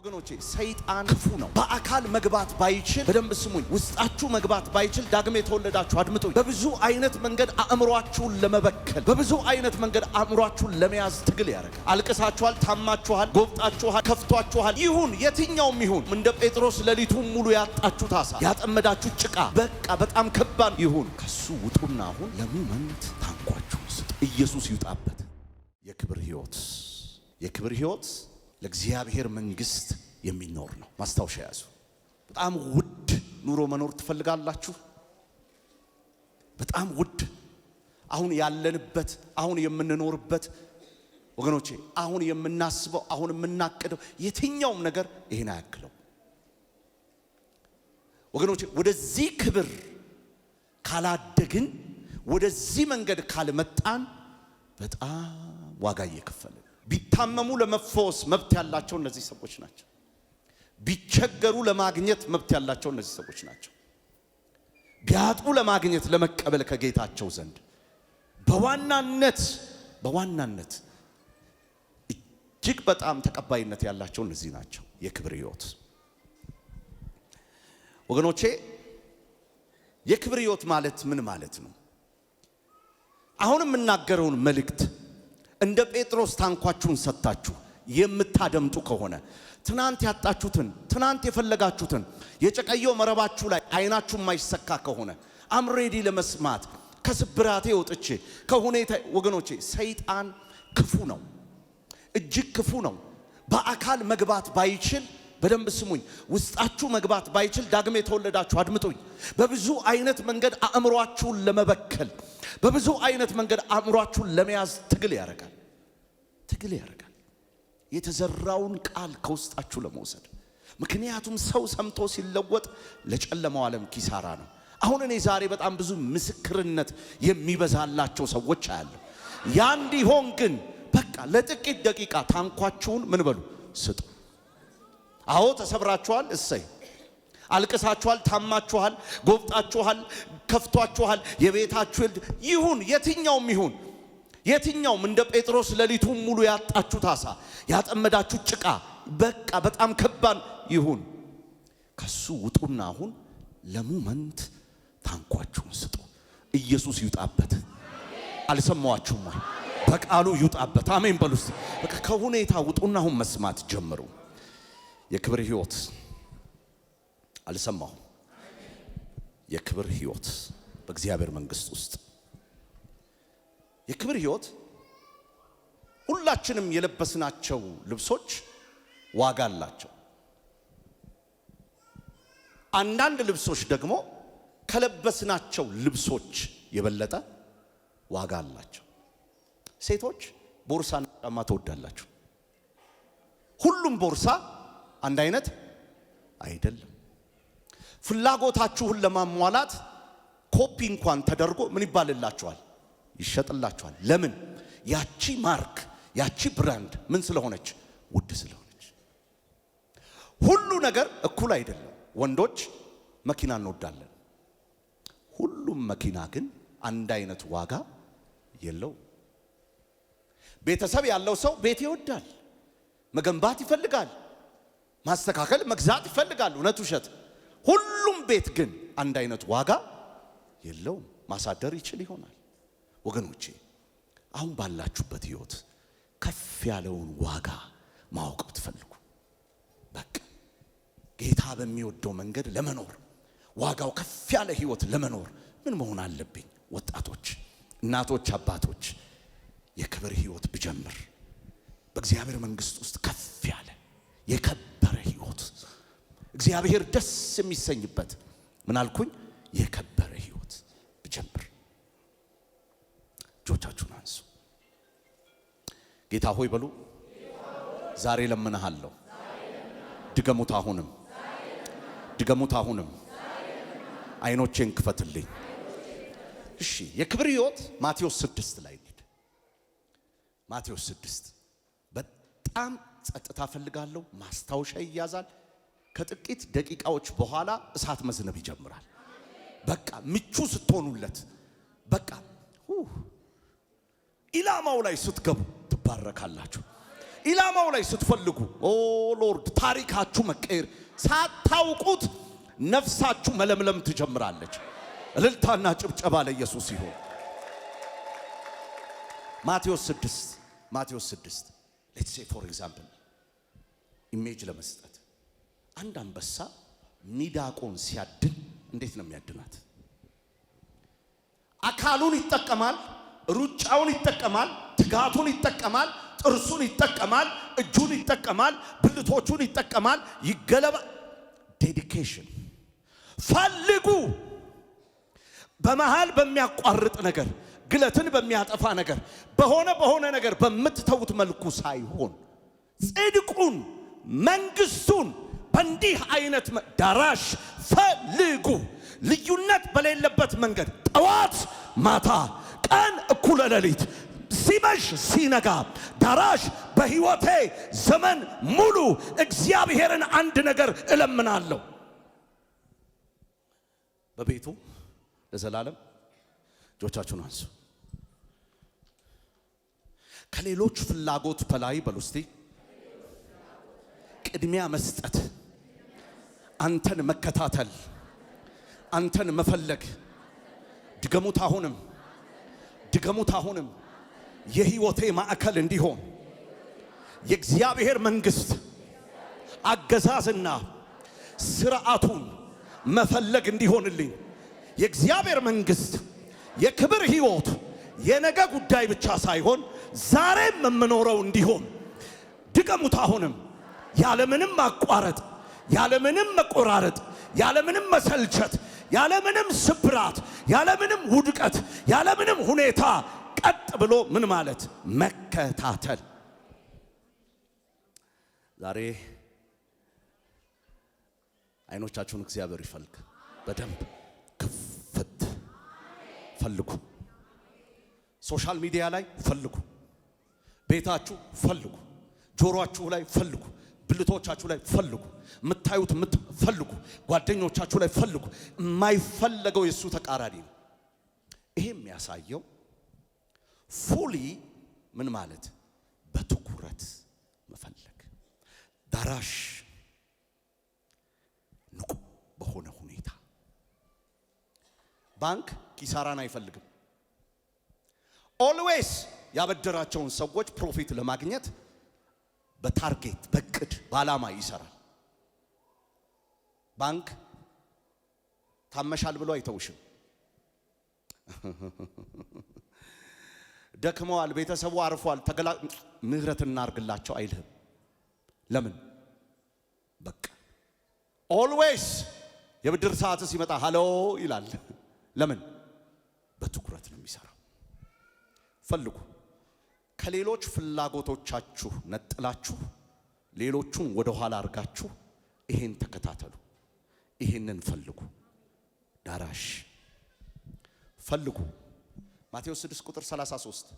ወገኖቼ ሰይጣን ክፉ ነው። በአካል መግባት ባይችል በደንብ ስሙኝ፣ ውስጣችሁ መግባት ባይችል ዳግም የተወለዳችሁ አድምጡኝ። በብዙ አይነት መንገድ አእምሯችሁን ለመበከል፣ በብዙ አይነት መንገድ አእምሯችሁን ለመያዝ ትግል ያደርጋል። አልቅሳችኋል፣ ታማችኋል፣ ጎብጣችኋል፣ ከፍቷችኋል። ይሁን የትኛውም ይሁን እንደ ጴጥሮስ ሌሊቱን ሙሉ ያጣችሁት አሳ፣ ያጠመዳችሁት ጭቃ በቃ በጣም ከባድ ይሁን፣ ከሱ ውጡና አሁን ለሙመንት ታንኳችሁን ስጡ። ኢየሱስ ይውጣበት። የክብር ሕይወት ለእግዚአብሔር መንግስት የሚኖር ነው። ማስታወሻ ያዙ። በጣም ውድ ኑሮ መኖር ትፈልጋላችሁ? በጣም ውድ አሁን ያለንበት አሁን የምንኖርበት ወገኖቼ አሁን የምናስበው አሁን የምናቅደው የትኛውም ነገር ይሄን አያክለው። ወገኖቼ ወደዚህ ክብር ካላደግን ወደዚህ መንገድ ካልመጣን በጣም ዋጋ እየከፈልን ቢታመሙ ለመፈወስ መብት ያላቸው እነዚህ ሰዎች ናቸው። ቢቸገሩ ለማግኘት መብት ያላቸው እነዚህ ሰዎች ናቸው። ቢያጡ ለማግኘት ለመቀበል ከጌታቸው ዘንድ በዋናነት እጅግ በጣም ተቀባይነት ያላቸው እነዚህ ናቸው። የክብር ሕይወት ወገኖቼ የክብር ሕይወት ማለት ምን ማለት ነው? አሁን የምናገረውን መልእክት እንደ ጴጥሮስ ታንኳችሁን ሰጣችሁ የምታደምጡ ከሆነ ትናንት ያጣችሁትን ትናንት የፈለጋችሁትን የጨቀየው መረባችሁ ላይ አይናችሁ የማይሰካ ከሆነ አምሬዲ ለመስማት ከስብራቴ ወጥቼ ከሁኔታ ወገኖቼ ሰይጣን ክፉ ነው፣ እጅግ ክፉ ነው። በአካል መግባት ባይችል በደንብ ስሙኝ፣ ውስጣችሁ መግባት ባይችል ዳግም የተወለዳችሁ አድምጡኝ። በብዙ አይነት መንገድ አእምሯችሁን ለመበከል በብዙ አይነት መንገድ አእምሯችሁን ለመያዝ ትግል ያደርጋል። የተዘራውን ቃል ከውስጣችሁ ለመውሰድ። ምክንያቱም ሰው ሰምቶ ሲለወጥ ለጨለማው ዓለም ኪሳራ ነው። አሁን እኔ ዛሬ በጣም ብዙ ምስክርነት የሚበዛላቸው ሰዎች አያለሁ። ያ እንዲሆን ግን በቃ ለጥቂት ደቂቃ ታንኳችሁን ምን በሉ ስጡ። አዎ ተሰብራችኋል፣ እሰይ። አልቅሳችኋል፣ ታማችኋል፣ ጎብጣችኋል፣ ከፍቷችኋል። የቤታችሁ ይሁን የትኛውም እንደ ጴጥሮስ ሌሊቱን ሙሉ ያጣችሁት አሳ፣ ያጠመዳችሁት ጭቃ በቃ በጣም ከባድ ይሁን፣ ከሱ ውጡና አሁን ለሙመንት ታንኳችሁን ስጡ። ኢየሱስ ይውጣበት። አልሰማዋችሁም ወይ? በቃሉ ይውጣበት። አሜን በሉ እስቲ። በቃ ከሁኔታ ውጡና አሁን መስማት ጀምሩ። የክብር ሕይወት አልሰማሁም። የክብር ሕይወት በእግዚአብሔር መንግስት ውስጥ የክብር ሕይወት ሁላችንም የለበስናቸው ልብሶች ዋጋ አላቸው። አንዳንድ ልብሶች ደግሞ ከለበስናቸው ልብሶች የበለጠ ዋጋ አላቸው። ሴቶች ቦርሳና ጫማ ትወዳላችሁ። ሁሉም ቦርሳ አንድ አይነት አይደለም። ፍላጎታችሁን ለማሟላት ኮፒ እንኳን ተደርጎ ምን ይባልላችኋል? ይሸጥላችኋል። ለምን? ያቺ ማርክ ያቺ ብራንድ ምን ስለሆነች? ውድ ስለሆነች። ሁሉ ነገር እኩል አይደለም። ወንዶች መኪና እንወዳለን። ሁሉም መኪና ግን አንድ አይነት ዋጋ የለው። ቤተሰብ ያለው ሰው ቤት ይወዳል፣ መገንባት ይፈልጋል፣ ማስተካከል መግዛት ይፈልጋል። እውነት ውሸት? ሁሉም ቤት ግን አንድ አይነት ዋጋ የለውም። ማሳደር ይችል ይሆናል። ወገኖቼ አሁን ባላችሁበት ሕይወት ከፍ ያለውን ዋጋ ማወቅ ብትፈልጉ በቃ ጌታ በሚወደው መንገድ ለመኖር ዋጋው ከፍ ያለ ሕይወት ለመኖር ምን መሆን አለብኝ? ወጣቶች፣ እናቶች፣ አባቶች የክብር ሕይወት ብጀምር በእግዚአብሔር መንግስት ውስጥ ከፍ ያለ የከበረ ሕይወት እግዚአብሔር ደስ የሚሰኝበት ምን አልኩኝ? የከበረ ሕይወት ብጀምር። እጆቻችሁን አንሱ። ጌታ ሆይ በሉ። ዛሬ ለምንሃለሁ። ድገሙት አሁንም አይኖቼን ክፈትልኝ። እሺ የክብር ሕይወት ማቴዎስ 6 ላይ እንሂድ። ማቴዎስ 6 በጣም ጸጥታ ፈልጋለሁ። ማስታወሻ ይያዛል። ከጥቂት ደቂቃዎች በኋላ እሳት መዝነብ ይጀምራል። በቃ ምቹ ስትሆኑለት በቃ ኢላማው ላይ ስትገቡ ትባረካላችሁ። ኢላማው ላይ ስትፈልጉ ኦ ሎርድ ታሪካችሁ መቀየር ሳታውቁት ነፍሳችሁ መለምለም ትጀምራለች። እልልታና ጭብጨባ ለኢየሱስ ይሁን። ማቴዎስ 6 let's say for example ኢሜጅ ለመስጠት አንድ አንበሳ ሚዳቆን ሲያድን እንዴት ነው የሚያድናት? አካሉን ይጠቀማል፣ ሩጫውን ይጠቀማል፣ ትጋቱን ይጠቀማል፣ ጥርሱን ይጠቀማል፣ እጁን ይጠቀማል፣ ብልቶቹን ይጠቀማል። ይገለባ ዴዲኬሽን ፈልጉ። በመሃል በሚያቋርጥ ነገር ግለትን በሚያጠፋ ነገር በሆነ ነገር በምትተውት መልኩ ሳይሆን ጽድቁን መንግስቱን በእንዲህ አይነት ዳራሽ ፈልጉ። ልዩነት በሌለበት መንገድ ጠዋት ማታ፣ ቀን እኩለ ሌሊት፣ ሲመሽ ሲነጋ ዳራሽ በህይወቴ ዘመን ሙሉ እግዚአብሔርን አንድ ነገር እለምናለሁ። በቤቱ ለዘላለም እጆቻችሁን አንሱ። ከሌሎች ፍላጎት በላይ በሉስቲ ቅድሚያ መስጠት፣ አንተን መከታተል፣ አንተን መፈለግ። ድገሙት አሁንም የህይወቴ ማዕከል እንዲሆን የእግዚአብሔር መንግስት አገዛዝና ስርዓቱን መፈለግ እንዲሆንልኝ የእግዚአብሔር መንግስት የክብር ህይወት የነገ ጉዳይ ብቻ ሳይሆን ዛሬም የምኖረው እንዲሆን። ድገሙት አሁንም ያለምንም ማቋረጥ፣ ያለምንም መቆራረጥ፣ ያለምንም መሰልቸት፣ ያለምንም ስብራት፣ ያለምንም ውድቀት፣ ያለምንም ሁኔታ ቀጥ ብሎ ምን ማለት መከታተል። ዛሬ አይኖቻችሁን እግዚአብሔር ይፈልግ። በደንብ ክፍት ፈልጉ። ሶሻል ሚዲያ ላይ ፈልጉ፣ ቤታችሁ ፈልጉ፣ ጆሮአችሁ ላይ ፈልጉ፣ ብልቶቻችሁ ላይ ፈልጉ፣ የምታዩት ፈልጉ፣ ጓደኞቻችሁ ላይ ፈልጉ። የማይፈለገው የሱ ተቃራኒ ነው። ይሄ የሚያሳየው ፉሊ ምን ማለት በትኩረት መፈለግ፣ ዳራሽ ንቁ በሆነ ሁኔታ። ባንክ ኪሳራን አይፈልግም። ኦልዌይስ ያበደራቸውን ሰዎች ፕሮፊት ለማግኘት በታርጌት በቅድ ባላማ ይሰራል። ባንክ ታመሻል ብሎ አይተውሽም። ደክመዋል፣ ቤተሰቡ አርፏል፣ ምህረት እናርግላቸው አይልህም። ለምን? በቃ ኦልዌይስ የብድር ሰዓት ሲመጣ ሃሎ ይላል። ለምን? በትኩረት ነው የሚሰራው። ፈልጉ። ከሌሎች ፍላጎቶቻችሁ ነጥላችሁ ሌሎቹን ወደ ኋላ አርጋችሁ ይሄን ተከታተሉ፣ ይሄንን ፈልጉ። ዳራሽ ፈልጉ። ማቴዎስ 6 ቁጥር 33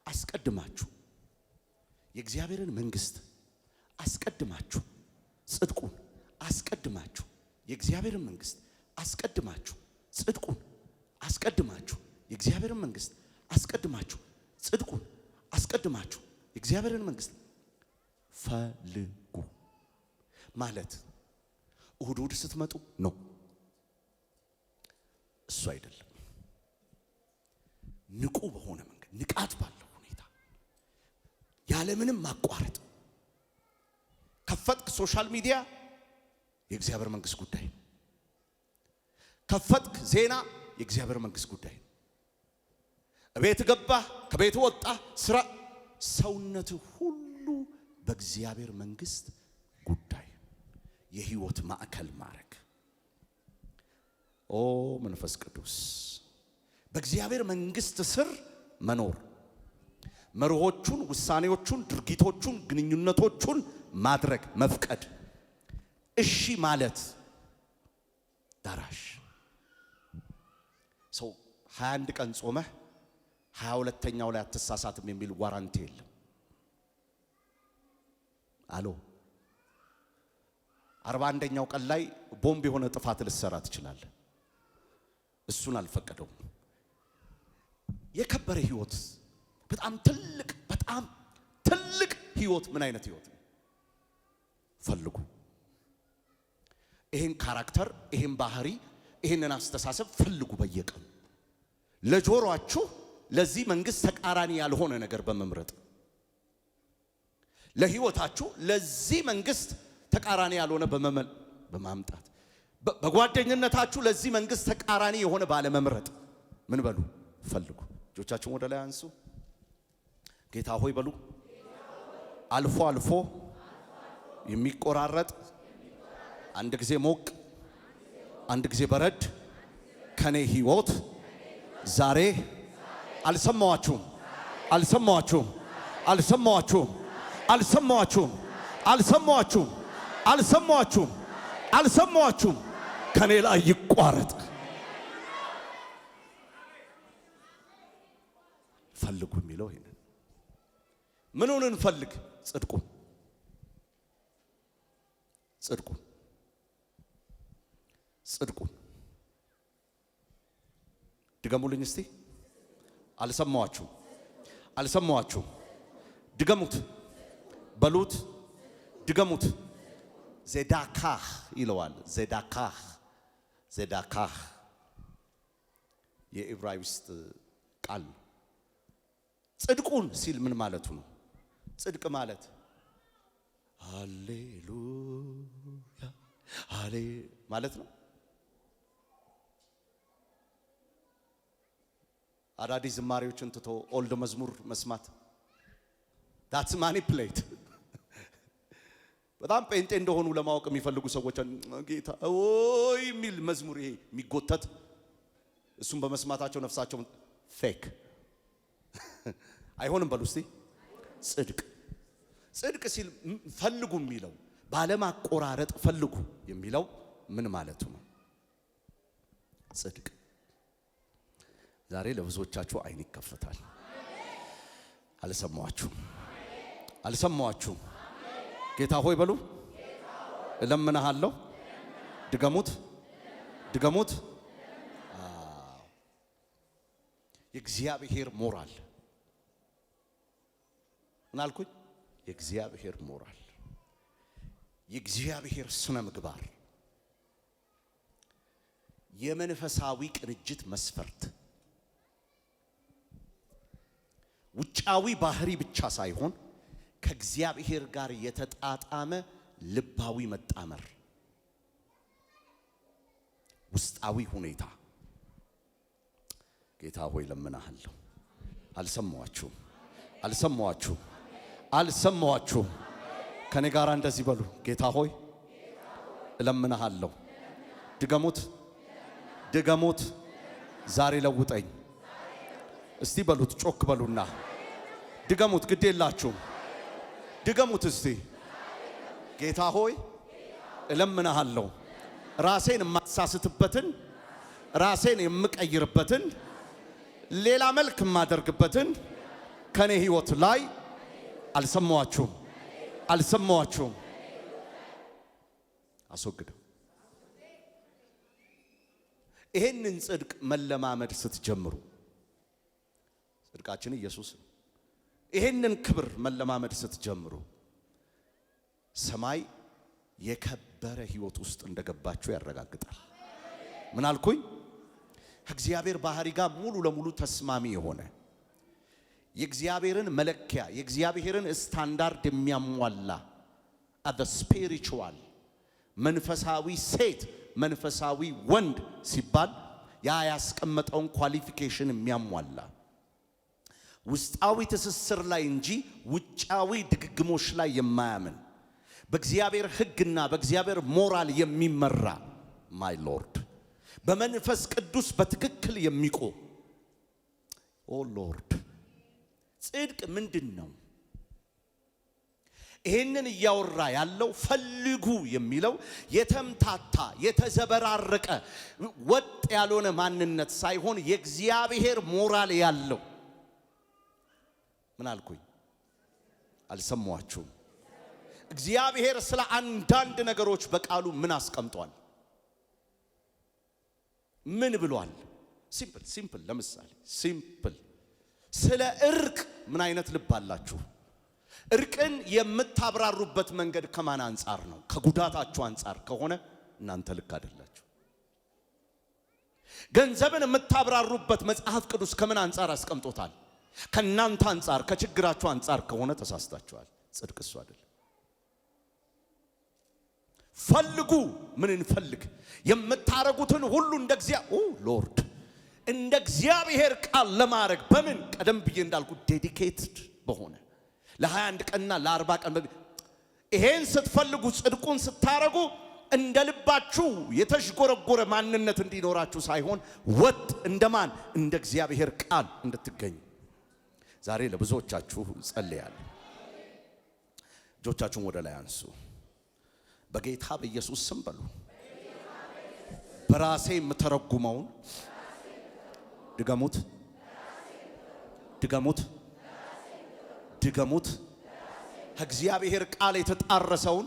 አስቀድማችሁ የእግዚአብሔርን መንግስት አስቀድማችሁ ጽድቁን አስቀድማችሁ የእግዚአብሔርን መንግስት አስቀድማችሁ ጽድቁን አስቀድማችሁ የእግዚአብሔርን መንግስት አስቀድማችሁ ጽድቁን አስቀድማችሁ የእግዚአብሔርን መንግስት ፈልጉ ማለት እሁድ ስትመጡ ነው። እሱ አይደለም። ንቁ በሆነ መንገድ ንቃት ባለው ሁኔታ ያለምንም ማቋረጥ ከፈትክ ሶሻል ሚዲያ የእግዚአብሔር መንግስት ጉዳይ፣ ከፈትክ ዜና የእግዚአብሔር መንግስት ጉዳይ፣ ቤት ገባ ከቤት ወጣ ስራ ሰውነት ሁሉ በእግዚአብሔር መንግስት ጉዳይ የህይወት ማዕከል ማረግ። ኦ መንፈስ ቅዱስ በእግዚአብሔር መንግስት ስር መኖር፣ መርሆቹን፣ ውሳኔዎቹን፣ ድርጊቶቹን፣ ግንኙነቶቹን ማድረግ መፍቀድ፣ እሺ ማለት። ዳራሽ ሰው 21 ቀን ጾመህ 22ኛው ላይ አትሳሳትም የሚል ዋራንቲ የለም። አሎ 41ኛው ቀን ላይ ቦምብ የሆነ ጥፋት ልትሰራ ትችላለህ። እሱን አልፈቀደውም። የከበረ ህይወት በጣም ትልቅ ህይወት ምን አይነት ህይወት ነው? ፈልጉ። ይሄን ካራክተር፣ ይሄን ባህሪ፣ ይሄንን አስተሳሰብ ፈልጉ በየቀኑ ለጆሮአችሁ ለዚህ መንግስት ተቃራኒ ያልሆነ ነገር በመምረጥ ለህይወታችሁ ለዚህ መንግስት ተቃራኒ ያልሆነ በማምጣት በጓደኝነታችሁ ለዚህ መንግስት ተቃራኒ የሆነ ባለመምረጥ ምን በሉ? ፈልጉ። እጆቻችሁን ወደ ላይ አንሱ። ጌታ ሆይ በሉ። አልፎ አልፎ የሚቆራረጥ አንድ ጊዜ ሞቅ አንድ ጊዜ በረድ ከኔ ህይወት ዛሬ አልሰማዋችሁም አልሰማዋችሁም አልሰማዋችሁም አልሰማዋችሁም አልሰማዋችሁም አልሰማዋችሁም አልሰማዋችሁም ከኔ ላይ ይቋረጥ። ፈልጉ የሚለው ይሄንን ምኑን እንፈልግ? ጽድቁን ጽድቁን ጽድቁን። ድገሙልኝ እስቲ። አልሰማዋችሁም አልሰማዋችሁም። ድገሙት በሉት። ድገሙት። ዘዳካህ ይለዋል። ዘዳካህ ዘዳካህ የዕብራይስጥ ቃል ጽድቁን ሲል ምን ማለቱ ነው? ጽድቅ ማለት ሃሌሉያ ሃሌ ማለት ነው። አዳዲስ ዝማሬዎችን ትቶ ኦልድ መዝሙር መስማት that's manipulate። በጣም ጴንጤ እንደሆኑ ለማወቅ የሚፈልጉ ሰዎች ጌታ ኦይ የሚል መዝሙር ይሄ የሚጎተት እሱም በመስማታቸው ነፍሳቸው ፌክ አይሆንም። በሉ እስቲ ጽድቅ ጽድቅ ሲል ፈልጉ የሚለው ባለማቆራረጥ ፈልጉ የሚለው ምን ማለቱ ነው? ጽድቅ ዛሬ ለብዙዎቻችሁ አይን ይከፈታል። አልሰማዋችሁም አልሰማዋችሁም። ጌታ ሆይ በሉ። እለምንሃለሁ። ድገሙት ድገሙት። የእግዚአብሔር ሞራል ምን አልኩኝ? የእግዚአብሔር ሞራል፣ የእግዚአብሔር ስነ ምግባር፣ የመንፈሳዊ ቅንጅት መስፈርት ውጫዊ ባህሪ ብቻ ሳይሆን ከእግዚአብሔር ጋር የተጣጣመ ልባዊ መጣመር፣ ውስጣዊ ሁኔታ። ጌታ ሆይ ለምንሃለሁ። አልሰማዋችሁም አልሰማዋችሁም አልሰማዋችሁም። ከኔ ጋር እንደዚህ በሉ። ጌታ ሆይ እለምንሃለሁ። ድገሙት ድገሙት። ዛሬ ለውጠኝ እስቲ በሉት። ጮክ በሉና ድገሙት። ግድ የላችሁም ድገሙት እስቲ። ጌታ ሆይ እለምንሃለሁ። ራሴን የማሳስትበትን ራሴን የምቀይርበትን ሌላ መልክ የማደርግበትን ከኔ ህይወት ላይ አልሰማዋችሁም አልሰማዋችሁም አስወግደው። ይሄንን ጽድቅ መለማመድ ስትጀምሩ ጽድቃችን ኢየሱስ ነው። ይሄንን ክብር መለማመድ ስትጀምሩ ሰማይ የከበረ ህይወት ውስጥ እንደገባችሁ ያረጋግጣል። ምን አልኩኝ? ከእግዚአብሔር ባህሪ ጋር ሙሉ ለሙሉ ተስማሚ የሆነ የእግዚአብሔርን መለኪያ የእግዚአብሔርን ስታንዳርድ የሚያሟላ አት ስፒሪቹዋል መንፈሳዊ ሴት መንፈሳዊ ወንድ ሲባል ያ ያስቀመጠውን ኳሊፊኬሽን የሚያሟላ ውስጣዊ ትስስር ላይ እንጂ ውጫዊ ድግግሞሽ ላይ የማያምን በእግዚአብሔር ሕግና በእግዚአብሔር ሞራል የሚመራ ማይ ሎርድ በመንፈስ ቅዱስ በትክክል የሚቆም ኦ ሎርድ። ጽድቅ ምንድን ነው? ይሄንን እያወራ ያለው ፈልጉ የሚለው የተምታታ የተዘበራረቀ ወጥ ያልሆነ ማንነት ሳይሆን የእግዚአብሔር ሞራል ያለው። ምን አልኩኝ? አልሰማዋችሁም? እግዚአብሔር ስለ አንዳንድ ነገሮች በቃሉ ምን አስቀምጧል? ምን ብሏል? ሲምፕል ለምሳሌ ሲምፕል ስለ እርቅ ምን አይነት ልብ አላችሁ? እርቅን የምታብራሩበት መንገድ ከማን አንፃር ነው? ከጉዳታችሁ አንፃር ከሆነ እናንተ ልክ አይደላችሁ። ገንዘብን የምታብራሩበት መጽሐፍ ቅዱስ ከምን አንፃር አስቀምጦታል? ከናንተ አንፃር ከችግራችሁ አንፃር ከሆነ ተሳስታችኋል። ጽድቅ እሱ አይደለም። ፈልጉ። ምን እንፈልግ? የምታረጉትን ሁሉ እንደ ሎርድ እንደ እግዚአብሔር ቃል ለማድረግ በምን ቀደም ብዬ እንዳልኩ ዴዲኬትድ በሆነ ለ21 ቀንና ለ40 ቀን ይሄን ስትፈልጉ ጽድቁን ስታረጉ እንደ ልባችሁ የተሽጎረጎረ ማንነት እንዲኖራችሁ ሳይሆን ወጥ እንደማን እንደ እግዚአብሔር ቃል እንድትገኙ ዛሬ ለብዙዎቻችሁ ጸልያለሁ። እጆቻችሁን ወደ ላይ አንሱ። በጌታ በኢየሱስ ስም በሉ። በራሴ የምተረጉመውን ድገሙት፣ ድገሙት፣ ድገሙት። ከእግዚአብሔር ቃል የተጣረሰውን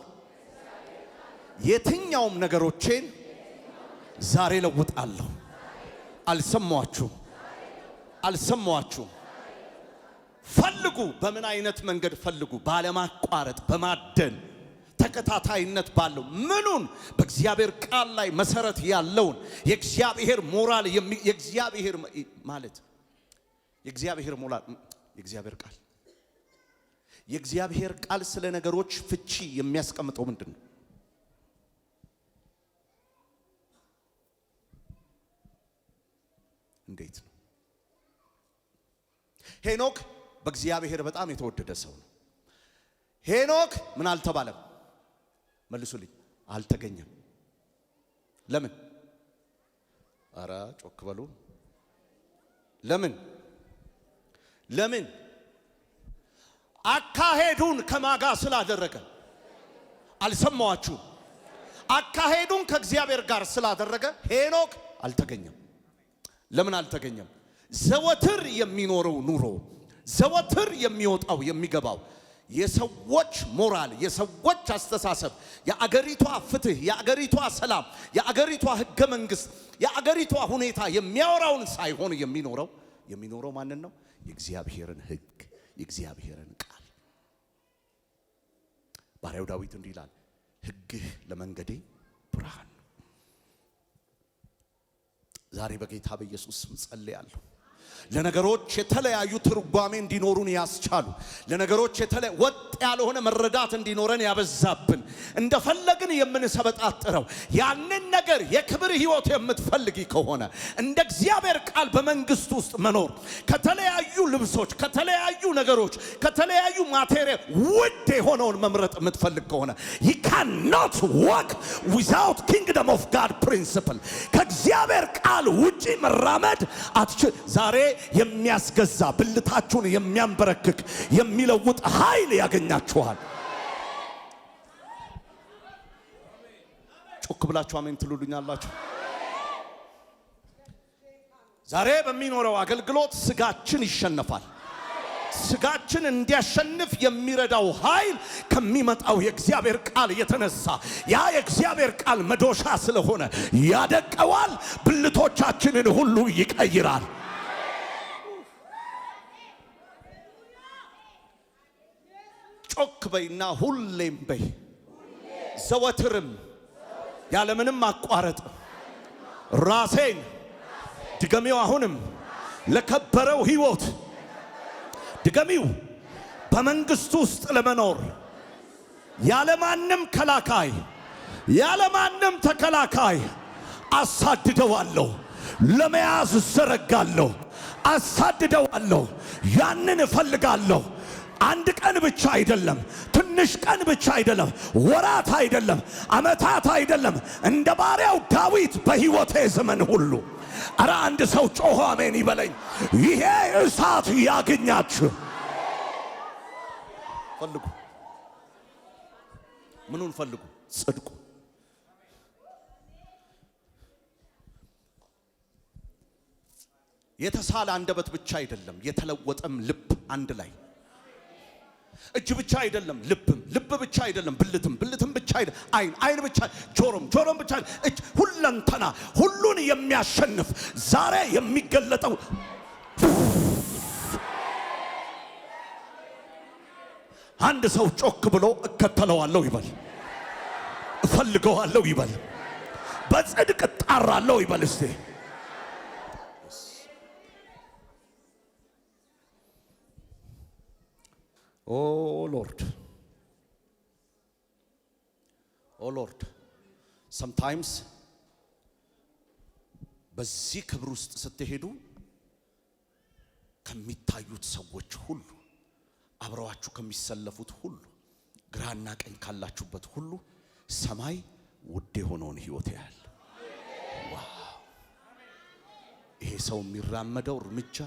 የትኛውም ነገሮቼን ዛሬ ለውጣለሁ። አልሰማችሁ? አልሰማችሁ? ፈልጉ። በምን አይነት መንገድ ፈልጉ? ባለማቋረጥ በማደን ተከታታይነት ባለው ምኑን በእግዚአብሔር ቃል ላይ መሰረት ያለውን የእግዚአብሔር ሞራል የእግዚአብሔር ማለት የእግዚአብሔር ሞራል የእግዚአብሔር ቃል ስለ ነገሮች ፍቺ የሚያስቀምጠው ምንድነው? እንዴት ነው? ሄኖክ በእግዚአብሔር በጣም የተወደደ ሰው ነው። ሄኖክ ምን አልተባለም? መልሱልኝ። አልተገኘም። ለምን? አራ ጮክ በሉ። ለምን? አካሄዱን ከማጋ ስላደረገ። አልሰማዋችሁ? አካሄዱን ከእግዚአብሔር ጋር ስላደረገ ሄኖክ አልተገኘም። ለምን አልተገኘም? ዘወትር የሚኖረው ኑሮ፣ ዘወትር የሚወጣው የሚገባው የሰዎች ሞራል፣ የሰዎች አስተሳሰብ፣ የአገሪቷ ፍትህ፣ የአገሪቷ ሰላም፣ የአገሪቷ ህገ መንግስት፣ የአገሪቷ ሁኔታ የሚያወራውን ሳይሆን የሚኖረው ማንን ነው? የእግዚአብሔርን ህግ፣ የእግዚአብሔርን ቃል። ባሪያው ዳዊት እንዲህ ይላል፣ ህግህ ለመንገዴ ብርሃን ነው። ዛሬ በጌታ በኢየሱስ ስም ጸልያለሁ። ለነገሮች የተለያዩ ትርጓሜ እንዲኖሩን ያስቻሉ፣ ለነገሮች ወጥ ያልሆነ መረዳት እንዲኖረን ያበዛብን፣ እንደፈለግን የምንሰበጣጥረው ያንን ነገር የክብር ህይወት የምትፈልጊ ከሆነ እንደ እግዚአብሔር ቃል በመንግስት ውስጥ መኖር፣ ከተለያዩ ልብሶች፣ ከተለያዩ ነገሮች፣ ከተለያዩ ማቴሪያል ውድ የሆነውን መምረጥ የምትፈልግ ከሆነ you cannot walk without kingdom of God principle። ከእግዚአብሔር ቃል ውጪ መራመድ አትችል። ዛሬ የሚያስገዛ ብልታችሁን የሚያንበረክክ የሚለውጥ ኃይል ያገኛችኋል። ጮክ ብላችሁ አሜን ትሉልኛላችሁ? ዛሬ በሚኖረው አገልግሎት ስጋችን ይሸነፋል። ስጋችን እንዲያሸንፍ የሚረዳው ኃይል ከሚመጣው የእግዚአብሔር ቃል የተነሳ ያ የእግዚአብሔር ቃል መዶሻ ስለሆነ ያደቀዋል፣ ብልቶቻችንን ሁሉ ይቀይራል። ጮክ በይና ሁሌም በይ፣ ዘወትርም ያለምንም ማቋረጥ ራሴን ድገሚው። አሁንም ለከበረው ህይወት ድገሚው። በመንግስቱ ውስጥ ለመኖር ያለማንም ከላካይ፣ ያለማንም ተከላካይ አሳድደዋለሁ፣ ለመያዝ ዘረጋለሁ፣ አሳድደዋለሁ። ያንን እፈልጋለሁ። አንድ ቀን ብቻ አይደለም፣ ትንሽ ቀን ብቻ አይደለም፣ ወራት አይደለም፣ አመታት አይደለም። እንደ ባሪያው ዳዊት በህይወቴ ዘመን ሁሉ አረ አንድ ሰው ጮሆ አሜን ይበለኝ። ይሄ እሳት ያገኛችሁ። ፈልጉ። ምኑን ፈልጉ? ጽድቁ። የተሳለ አንደበት ብቻ አይደለም፣ የተለወጠም ልብ አንድ ላይ። እጅ ብቻ አይደለም፣ ልብ ብቻ አይደለም፣ ብልትም ብቻ አይደለም፣ አይን ብቻ፣ ጆሮም ብቻ፣ እጅ፣ ሁለንተና ሁሉን የሚያሸንፍ ዛሬ የሚገለጠው አንድ ሰው ጮክ ብሎ እከተለዋለሁ ይበል። እፈልገዋለሁ ይበል። በጽድቅ እጣራለሁ ይበል። እስቲ ኦ ሎርድ ኦ ሎርድ sometimes በዚህ ክብር ውስጥ ስትሄዱ ከሚታዩት ሰዎች ሁሉ አብረዋችሁ ከሚሰለፉት ሁሉ ግራና ቀኝ ካላችሁበት ሁሉ ሰማይ ውድ የሆነውን ሕይወት ያያል። ዋው! ይሄ ሰው የሚራመደው እርምጃ፣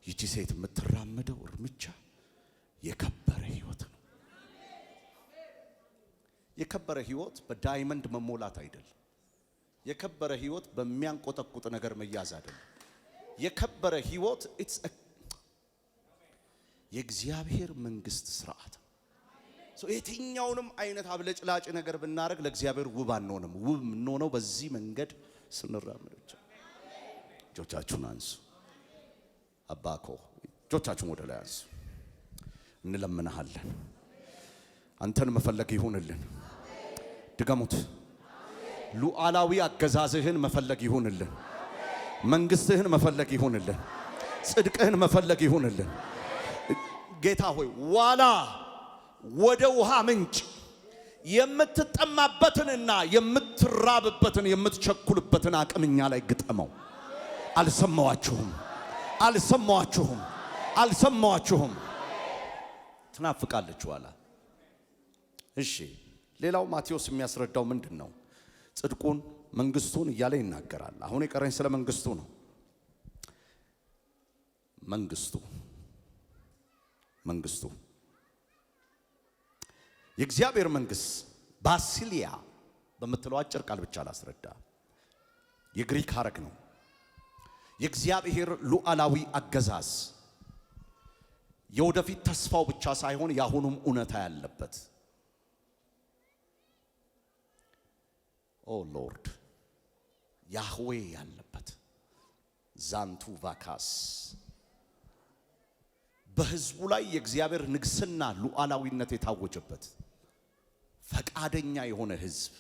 ይቺ ሴት የምትራመደው እርምጃ የከበረ ሕይወት ነው። የከበረ ሕይወት በዳይመንድ መሞላት አይደለም። የከበረ ሕይወት በሚያንቆጠቁጥ ነገር መያዝ አይደለም። የከበረ ሕይወት የእግዚአብሔር መንግስት ስርዓት። የትኛውንም አይነት አብለጭላጭ ነገር ብናረግ ለእግዚአብሔር ውብ አንሆንም። ውብ የምንሆነው በዚህ መንገድ ስንራመድ ብቻ። እጆቻችሁን አንሱ። አባኮ እጆቻችሁን ወደ ላይ አንሱ። እንለምንሃለን። አንተን መፈለግ ይሁንልን። ድገሙት። ሉዓላዊ አገዛዝህን መፈለግ ይሁንልን። መንግስትህን መፈለግ ይሁንልን። ጽድቅህን መፈለግ ይሁንልን። ጌታ ሆይ ዋላ ወደ ውሃ ምንጭ የምትጠማበትንና የምትራብበትን የምትቸኩልበትን አቅምኛ ላይ ግጠመው። አልሰማዋችሁም፣ አልሰማዋችሁም፣ አልሰማዋችሁም። ትናፍቃለች ዋላ። እሺ ሌላው ማቴዎስ የሚያስረዳው ምንድን ነው? ጽድቁን መንግስቱን እያለ ይናገራል። አሁን የቀረኝ ስለ መንግስቱ ነው። መንግስቱ የእግዚአብሔር መንግስት ባሲሊያ በምትለው አጭር ቃል ብቻ ላስረዳ። የግሪክ ሐረግ ነው። የእግዚአብሔር ሉዓላዊ አገዛዝ የወደፊት ተስፋው ብቻ ሳይሆን ያሁኑም እውነታ ያለበት። ኦ ሎርድ ያህዌ ያለበት ዛንቱ ቫካስ በህዝቡ ላይ የእግዚአብሔር ንግስና ሉዓላዊነት የታወጀበት ፈቃደኛ የሆነ ህዝብ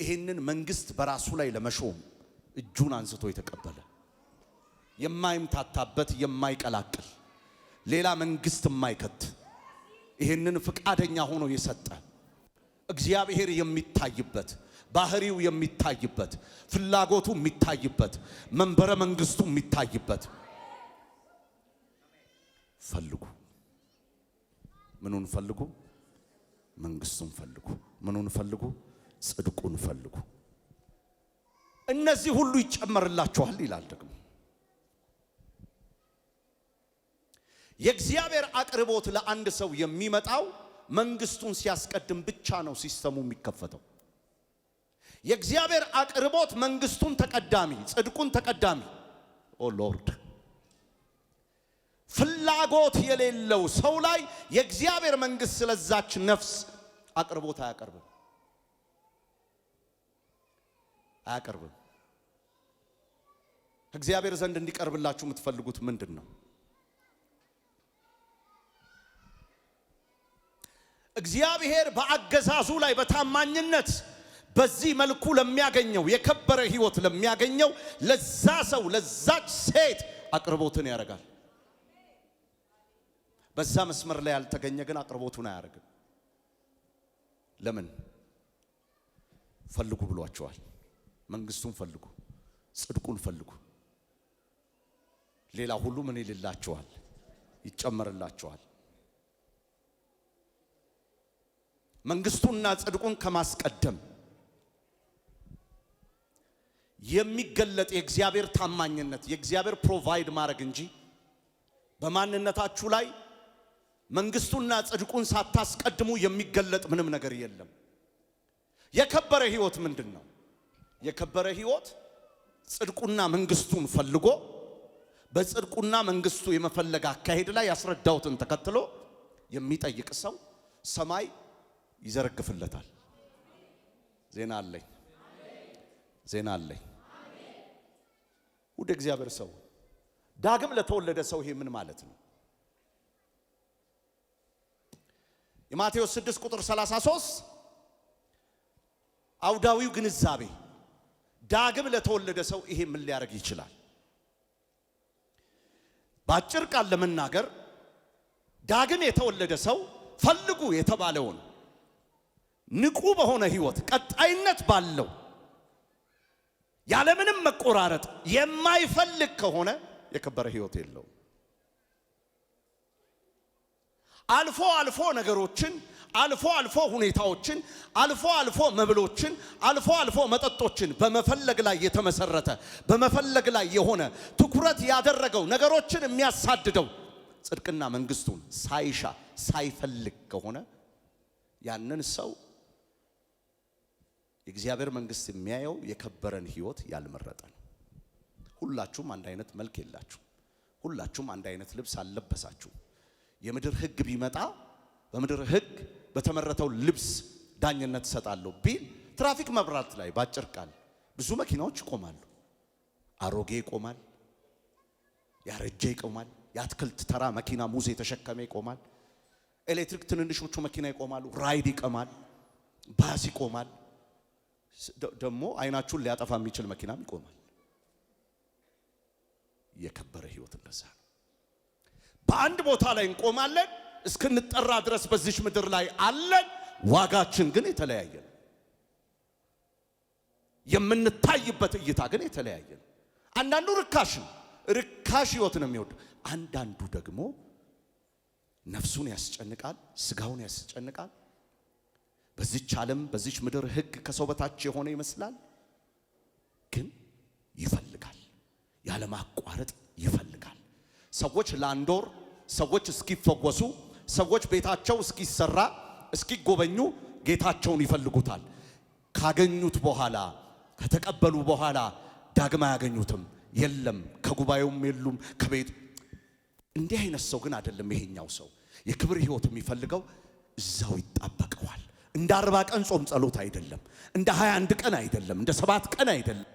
ይህንን መንግስት በራሱ ላይ ለመሾም እጁን አንስቶ የተቀበለ የማይምታታበት የማይቀላቅል ሌላ መንግስት የማይከት ይህንን ፈቃደኛ ሆኖ የሰጠ እግዚአብሔር የሚታይበት ባህሪው የሚታይበት ፍላጎቱ የሚታይበት መንበረ መንግስቱ የሚታይበት። ፈልጉ። ምኑን ፈልጉ? መንግስቱን ፈልጉ። ምኑን ፈልጉ? ጽድቁን ፈልጉ። እነዚህ ሁሉ ይጨመርላችኋል ይላል። ደግሞ የእግዚአብሔር አቅርቦት ለአንድ ሰው የሚመጣው መንግስቱን ሲያስቀድም ብቻ ነው ሲስተሙ የሚከፈተው። የእግዚአብሔር አቅርቦት መንግስቱን ተቀዳሚ፣ ጽድቁን ተቀዳሚ። ኦ ሎርድ ፍላጎት የሌለው ሰው ላይ የእግዚአብሔር መንግስት ስለዛች ነፍስ አቅርቦት አያቀርብም። እግዚአብሔር ዘንድ እንዲቀርብላችሁ የምትፈልጉት ምንድን ነው? እግዚአብሔር በአገዛዙ ላይ በታማኝነት በዚህ መልኩ ለሚያገኘው የከበረ ህይወት ለሚያገኘው ለዛ ሰው ለዛች ሴት አቅርቦትን ያደርጋል። በዛ መስመር ላይ ያልተገኘ ግን አቅርቦቱን አያደርግም። ለምን? ፈልጉ ብሏቸዋል። መንግስቱን ፈልጉ፣ ጽድቁን ፈልጉ። ሌላ ሁሉ ምን ይልላችኋል? ይጨመርላችኋል። መንግስቱንና ጽድቁን ከማስቀደም የሚገለጥ የእግዚአብሔር ታማኝነት የእግዚአብሔር ፕሮቫይድ ማድረግ እንጂ በማንነታችሁ ላይ መንግስቱና ጽድቁን ሳታስቀድሙ የሚገለጥ ምንም ነገር የለም። የከበረ ህይወት ምንድነው? የከበረ ህይወት ጽድቁና መንግስቱን ፈልጎ በጽድቁና መንግስቱ የመፈለግ አካሄድ ላይ ያስረዳውትን ተከትሎ የሚጠይቅ ሰው ሰማይ ይዘረግፍለታል። ዜና አለኝ። ወደ እግዚአብሔር ሰው ዳግም ለተወለደ ሰው ይሄ ምን ማለት ነው? የማቴዎስ 6 ቁጥር 33 አውዳዊው ግንዛቤ ዳግም ለተወለደ ሰው ይሄ ምን ሊያደርግ ይችላል? ባጭር ቃል ለመናገር ዳግም የተወለደ ሰው ፈልጉ የተባለውን ንቁ በሆነ ህይወት ቀጣይነት ባለው ያለምንም መቆራረጥ የማይፈልግ ከሆነ የከበረ ህይወት የለውም። አልፎ አልፎ ነገሮችን፣ አልፎ አልፎ ሁኔታዎችን፣ አልፎ አልፎ መብሎችን፣ አልፎ አልፎ መጠጦችን በመፈለግ ላይ የተመሰረተ በመፈለግ ላይ የሆነ ትኩረት ያደረገው ነገሮችን የሚያሳድደው ጽድቅና መንግስቱን ሳይሻ ሳይፈልግ ከሆነ ያንን ሰው የእግዚአብሔር መንግስት የሚያየው የከበረን ህይወት ያልመረጠ ነው። ሁላችሁም አንድ አይነት መልክ የላችሁ። ሁላችሁም አንድ አይነት ልብስ አልለበሳችሁ። የምድር ህግ ቢመጣ በምድር ህግ በተመረተው ልብስ ዳኝነት ሰጣለሁ ቢል ትራፊክ መብራት ላይ ባጭር ቃል ብዙ መኪናዎች ይቆማሉ። አሮጌ ይቆማል፣ ያረጀ ይቆማል፣ የአትክልት ተራ መኪና ሙዝ የተሸከመ ይቆማል፣ ኤሌክትሪክ ትንንሾቹ መኪና ይቆማሉ፣ ራይድ ይቆማል፣ ባስ ይቆማል፣ ደግሞ አይናችሁን ሊያጠፋ የሚችል መኪናም ይቆማል። የከበረ ህይወት እንደዛ ነው። በአንድ ቦታ ላይ እንቆማለን እስክንጠራ ድረስ በዚህ ምድር ላይ አለን። ዋጋችን ግን የተለያየ ነው። የምንታይበት እይታ ግን የተለያየ ነው። አንዳንዱ ርካሽ ህይወት ነው የሚወድ፣ አንዳንዱ ደግሞ ነፍሱን ያስጨንቃል፣ ስጋውን ያስጨንቃል። በዚች ዓለም በዚች ምድር ህግ ከሰው በታች የሆነ ይመስላል፣ ግን ይፈልጋል፣ ያለ ማቋረጥ ይፈልጋል። ሰዎች ለአንድ ወር ሰዎች እስኪፈወሱ ሰዎች ቤታቸው እስኪሰራ እስኪጎበኙ ጌታቸውን ይፈልጉታል። ካገኙት በኋላ ከተቀበሉ በኋላ ዳግማ ያገኙትም የለም፣ ከጉባኤውም የሉም ከቤት። እንዲህ አይነት ሰው ግን አይደለም። ይሄኛው ሰው የክብር ህይወት የሚፈልገው እዛው ይጣበቀዋል። እንደ 40 ቀን ጾም ጸሎት አይደለም፣ እንደ 21 ቀን አይደለም፣ እንደ 7 ቀን አይደለም።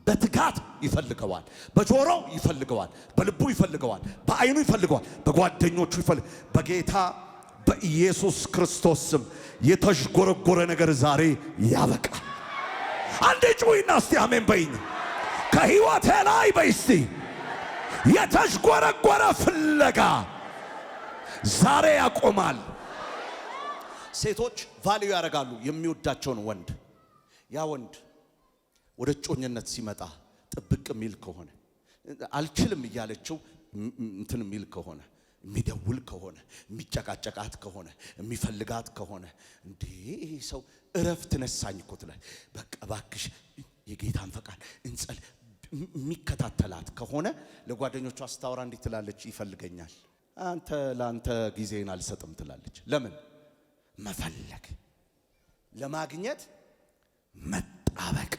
በትጋት ይፈልገዋል። በጆሮው ይፈልገዋል፣ በልቡ ይፈልገዋል፣ በአይኑ ይፈልገዋል፣ በጓደኞቹ ይፈልገዋል። በጌታ በኢየሱስ ክርስቶስ ስም የተሽጎረጎረ ነገር ዛሬ ያበቃል። አንዴ ጩይና እስቲ አሜን በይኝ። ከህይወቴ ላይ በይስቲ የተሽጎረጎረ ፍለጋ ዛሬ ያቆማል። ሴቶች ቫልዩ ያደርጋሉ የሚወዳቸውን ወንድ። ያ ወንድ ወደ ጮኝነት ሲመጣ ጥብቅ ሚል ከሆነ አልችልም እያለችው እንትን ሚል ከሆነ የሚደውል ከሆነ የሚጨቃጨቃት ከሆነ የሚፈልጋት ከሆነ እንዴ ይሄ ሰው እረፍት ነሳኝ እኮ ትላለች። በቃ ባክሽ የጌታን ፈቃድ እንጸል የሚከታተላት ከሆነ ለጓደኞቿ አስታወራ እንዴት ትላለች? ይፈልገኛል፣ አንተ ላንተ ጊዜን አልሰጥም ትላለች። ለምን? መፈለግ፣ ለማግኘት መጣበቅ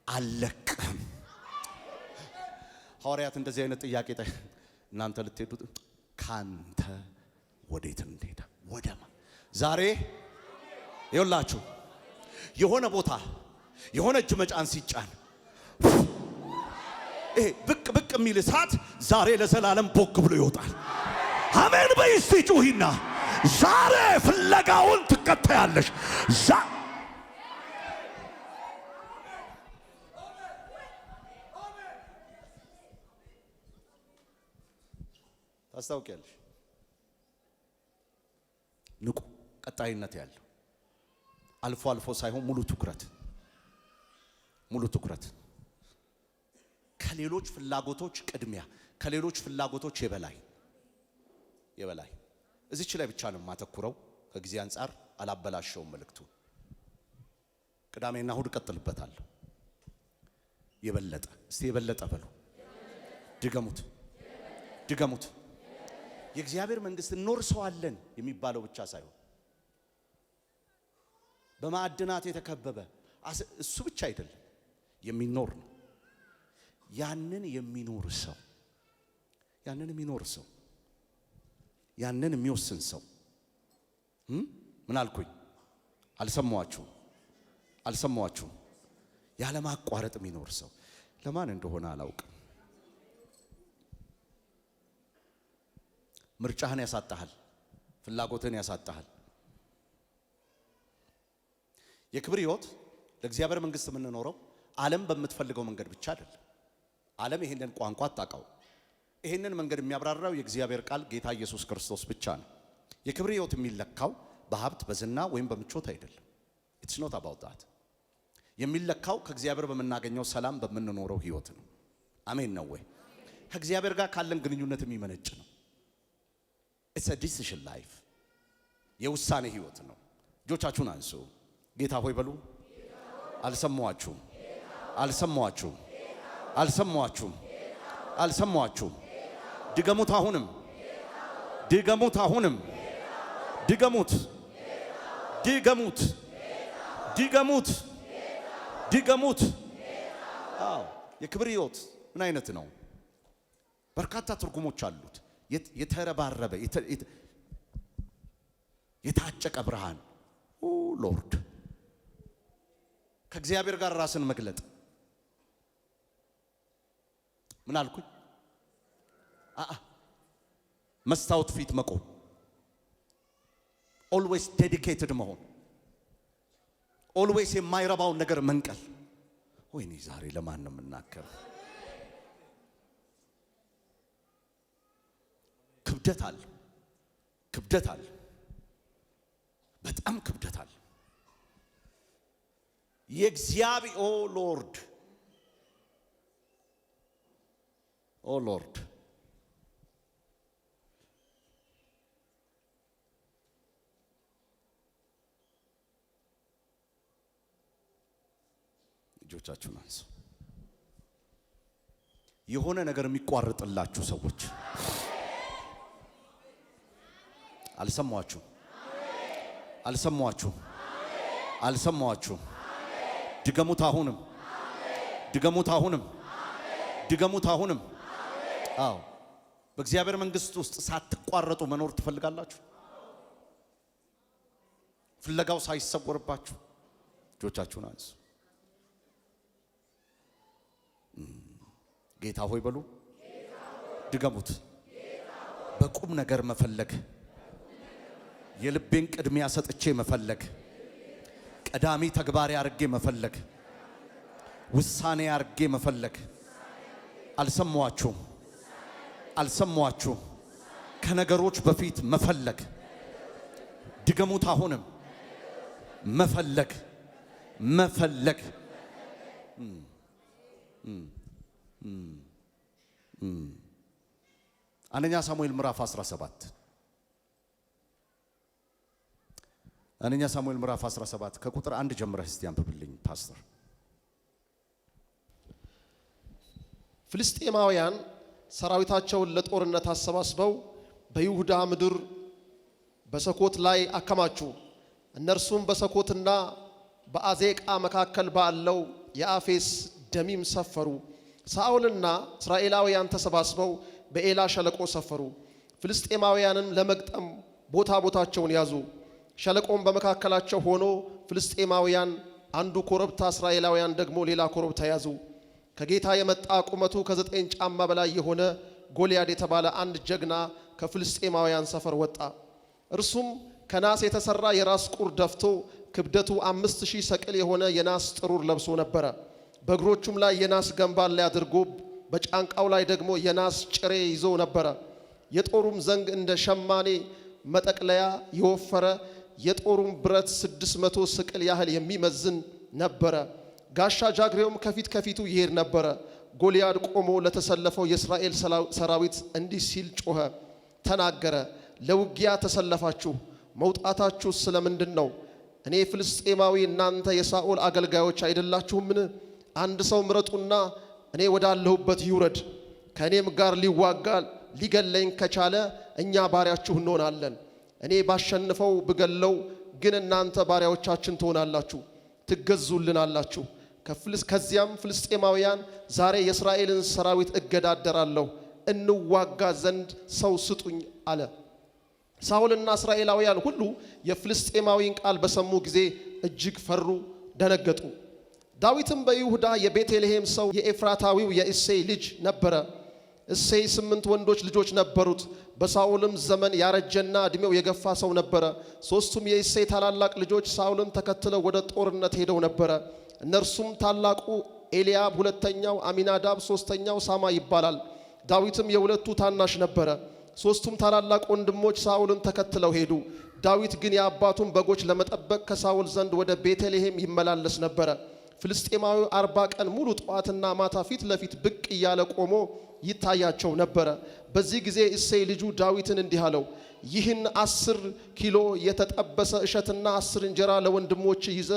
አለቅም። ሐዋርያት እንደዚህ አይነት ጥያቄ እናንተ ልትሄዱት ካንተ ወዴት እንሄዳ? ወደማ ዛሬ ይኸውላችሁ የሆነ ቦታ የሆነ እጅ መጫን ሲጫን ብቅ ብቅ የሚል እሳት ዛሬ ለዘላለም ቦግ ብሎ ይወጣል። አሜን በይ እስቲ ጩሂና ዛሬ ፍለጋውን ትከታያለሽ። ታስታውቂያለሽ። ንቁ፣ ቀጣይነት ያለው አልፎ አልፎ ሳይሆን ሙሉ ትኩረት ከሌሎች ፍላጎቶች ቅድሚያ፣ ከሌሎች ፍላጎቶች የበላይ እዚች ላይ ብቻ ነው የማተኩረው። ከጊዜ አንፃር አላበላሸውም መልእክቱ። ቅዳሜና እሁድ እቀጥልበታለሁ። የበለጠ እስቲ የበለጠ በሉ። ድገሙት። የእግዚአብሔር መንግስት እንወርሰዋለን የሚባለው ብቻ ሳይሆን በማዕድናት የተከበበ እሱ ብቻ አይደለም፣ የሚኖር ነው። ያንን የሚኖር ሰው ያንን የሚወስን ሰው ምን አልኩኝ? አልሰማችሁም? ያለማቋረጥ የሚኖር ሰው ለማን እንደሆነ አላውቅም። ምርጫህን ያሳጣሃል፣ ፍላጎትን ያሳጣሃል። የክብር ሕይወት ለእግዚአብሔር መንግሥት የምንኖረው ዓለም በምትፈልገው መንገድ ብቻ አይደለም። ዓለም ይሄንን ቋንቋ አታውቀው። ይሄንን መንገድ የሚያብራራው የእግዚአብሔር ቃል ጌታ ኢየሱስ ክርስቶስ ብቻ ነው። የክብር ሕይወት የሚለካው በሀብት በዝና ወይም በምቾት አይደለም። ኢትስ ኖት አባውት ዳት። የሚለካው ከእግዚአብሔር በምናገኘው ሰላም በምንኖረው ሕይወት ነው። አሜን ነው ወይ? ከእግዚአብሔር ጋር ካለን ግንኙነት የሚመነጭ ነው። ኢትስ አ ዲሲዥን ላይፍ፣ የውሳኔ ሕይወት ነው። እጆቻችሁን አንሱ። ጌታ ሆይ በሉ። አልሰማችሁም? አልሰማችሁም? አልሰማችሁም? አልሰማችሁም? ድገሙት። አሁንም ድገሙት። አሁንም ድገሙት። ድገሙት። ድገሙት። ድገሙት። አዎ፣ የክብር ሕይወት ምን አይነት ነው? በርካታ ትርጉሞች አሉት። የተረባረበ የታጨቀ ብርሃን፣ ኦ ሎርድ፣ ከእግዚአብሔር ጋር ራስን መግለጥ። ምን አልኩኝ? መስታወት ፊት መቆም፣ ኦልዌይስ ዴዲኬትድ መሆን፣ ኦልዌይስ የማይረባውን ነገር መንቀል። ወይኔ ዛሬ ለማን ነው የምናገረው? ክብደት አለ፣ ክብደት አለ፣ በጣም ክብደት አለ። የእግዚአብሔር ኦ ሎርድ፣ ኦ ሎርድ፣ እጆቻችሁን አንሱ። የሆነ ነገር የሚቋርጥላችሁ ሰዎች አልሰማችሁም? አልሰማችሁም? አልሰማችሁም? ድገሙት። አሁንም ድገሙት። አሁንም ድገሙት። አሁንም አዎ፣ በእግዚአብሔር መንግሥት ውስጥ ሳትቋረጡ መኖር ትፈልጋላችሁ? ፍለጋው ሳይሰወርባችሁ እጆቻችሁን አንሱ። ጌታ ሆይ በሉ። ድገሙት። በቁም ነገር መፈለግ፣ የልቤን ቅድሚያ ሰጥቼ መፈለግ፣ ቀዳሚ ተግባሪ አርጌ መፈለግ፣ ውሳኔ አርጌ መፈለግ። አልሰማችሁም? አልሰማችሁም? ከነገሮች በፊት መፈለግ። ድገሙት። አሁንም መፈለግ፣ መፈለግ። አንደኛ ሳሙኤል ምዕራፍ 17 አንደኛ ሳሙኤል ምዕራፍ 17 ከቁጥር 1 ጀምረህ እስቲ አንብብልኝ ፓስተር። ፍልስጤማውያን ሰራዊታቸውን ለጦርነት አሰባስበው በይሁዳ ምድር በሰኮት ላይ አከማቹ። እነርሱም በሰኮትና በአዜቃ መካከል ባለው የአፌስ ደሚም ሰፈሩ። ሳኦልና እስራኤላውያን ተሰባስበው በኤላ ሸለቆ ሰፈሩ። ፍልስጤማውያንን ለመግጠም ቦታቸውን ያዙ። ሸለቆም በመካከላቸው ሆኖ ፍልስጤማውያን አንዱ ኮረብታ፣ እስራኤላውያን ደግሞ ሌላ ኮረብታ ያዙ። ከጌታ የመጣ ቁመቱ ከ9 ጫማ በላይ የሆነ ጎልያድ የተባለ አንድ ጀግና ከፍልስጤማውያን ሰፈር ወጣ። እርሱም ከናስ የተሰራ የራስ ቁር ደፍቶ ክብደቱ 5000 ሰቅል የሆነ የናስ ጥሩር ለብሶ ነበረ። በእግሮቹም ላይ የናስ ገንባል ላይ አድርጎ በጫንቃው ላይ ደግሞ የናስ ጭሬ ይዞ ነበረ። የጦሩም ዘንግ እንደ ሸማኔ መጠቅለያ የወፈረ የጦሩም ብረት 600 ስቅል ያህል የሚመዝን ነበረ። ጋሻ ጃግሬውም ከፊት ከፊቱ ይሄድ ነበረ። ጎልያድ ቆሞ ለተሰለፈው የእስራኤል ሰራዊት እንዲህ ሲል ጮኸ፣ ተናገረ። ለውጊያ ተሰለፋችሁ፣ መውጣታችሁ ስለምንድን ነው? እኔ ፍልስጤማዊ፣ እናንተ የሳኦል አገልጋዮች አይደላችሁምን? አንድ ሰው ምረጡና እኔ ወዳለሁበት ይውረድ። ከእኔም ጋር ሊዋጋ ሊገለኝ ከቻለ እኛ ባሪያችሁ እንሆናለን። እኔ ባሸንፈው ብገለው ግን እናንተ ባሪያዎቻችን ትሆናላችሁ፣ ትገዙልናላችሁ። ከዚያም ፍልስጤማውያን ዛሬ የእስራኤልን ሰራዊት እገዳደራለሁ፣ እንዋጋ ዘንድ ሰው ስጡኝ አለ። ሳኦልና እስራኤላውያን ሁሉ የፍልስጤማዊን ቃል በሰሙ ጊዜ እጅግ ፈሩ፣ ደነገጡ። ዳዊትም በይሁዳ የቤተልሔም ሰው የኤፍራታዊው የእሴይ ልጅ ነበረ። እሴይ 8 ወንዶች ልጆች ነበሩት። በሳኦልም ዘመን ያረጀና እድሜው የገፋ ሰው ነበረ። ሦስቱም የእሴይ ታላላቅ ልጆች ሳኦልን ተከትለው ወደ ጦርነት ሄደው ነበረ። እነርሱም ታላቁ ኤልያብ፣ ሁለተኛው አሚናዳብ፣ ሦስተኛው ሳማ ይባላል። ዳዊትም የሁለቱ ታናሽ ነበረ። ሦስቱም ታላላቅ ወንድሞች ሳኦልን ተከትለው ሄዱ። ዳዊት ግን የአባቱን በጎች ለመጠበቅ ከሳኦል ዘንድ ወደ ቤተልሔም ይመላለስ ነበረ። ፍልስጤማዊ 40 ቀን ሙሉ ጠዋትና ማታ ፊት ለፊት ብቅ እያለ ቆሞ ይታያቸው ነበረ። በዚህ ጊዜ እሴይ ልጁ ዳዊትን እንዲህ አለው፣ ይህን 10 ኪሎ የተጠበሰ እሸትና 10 እንጀራ ለወንድሞች ይዘ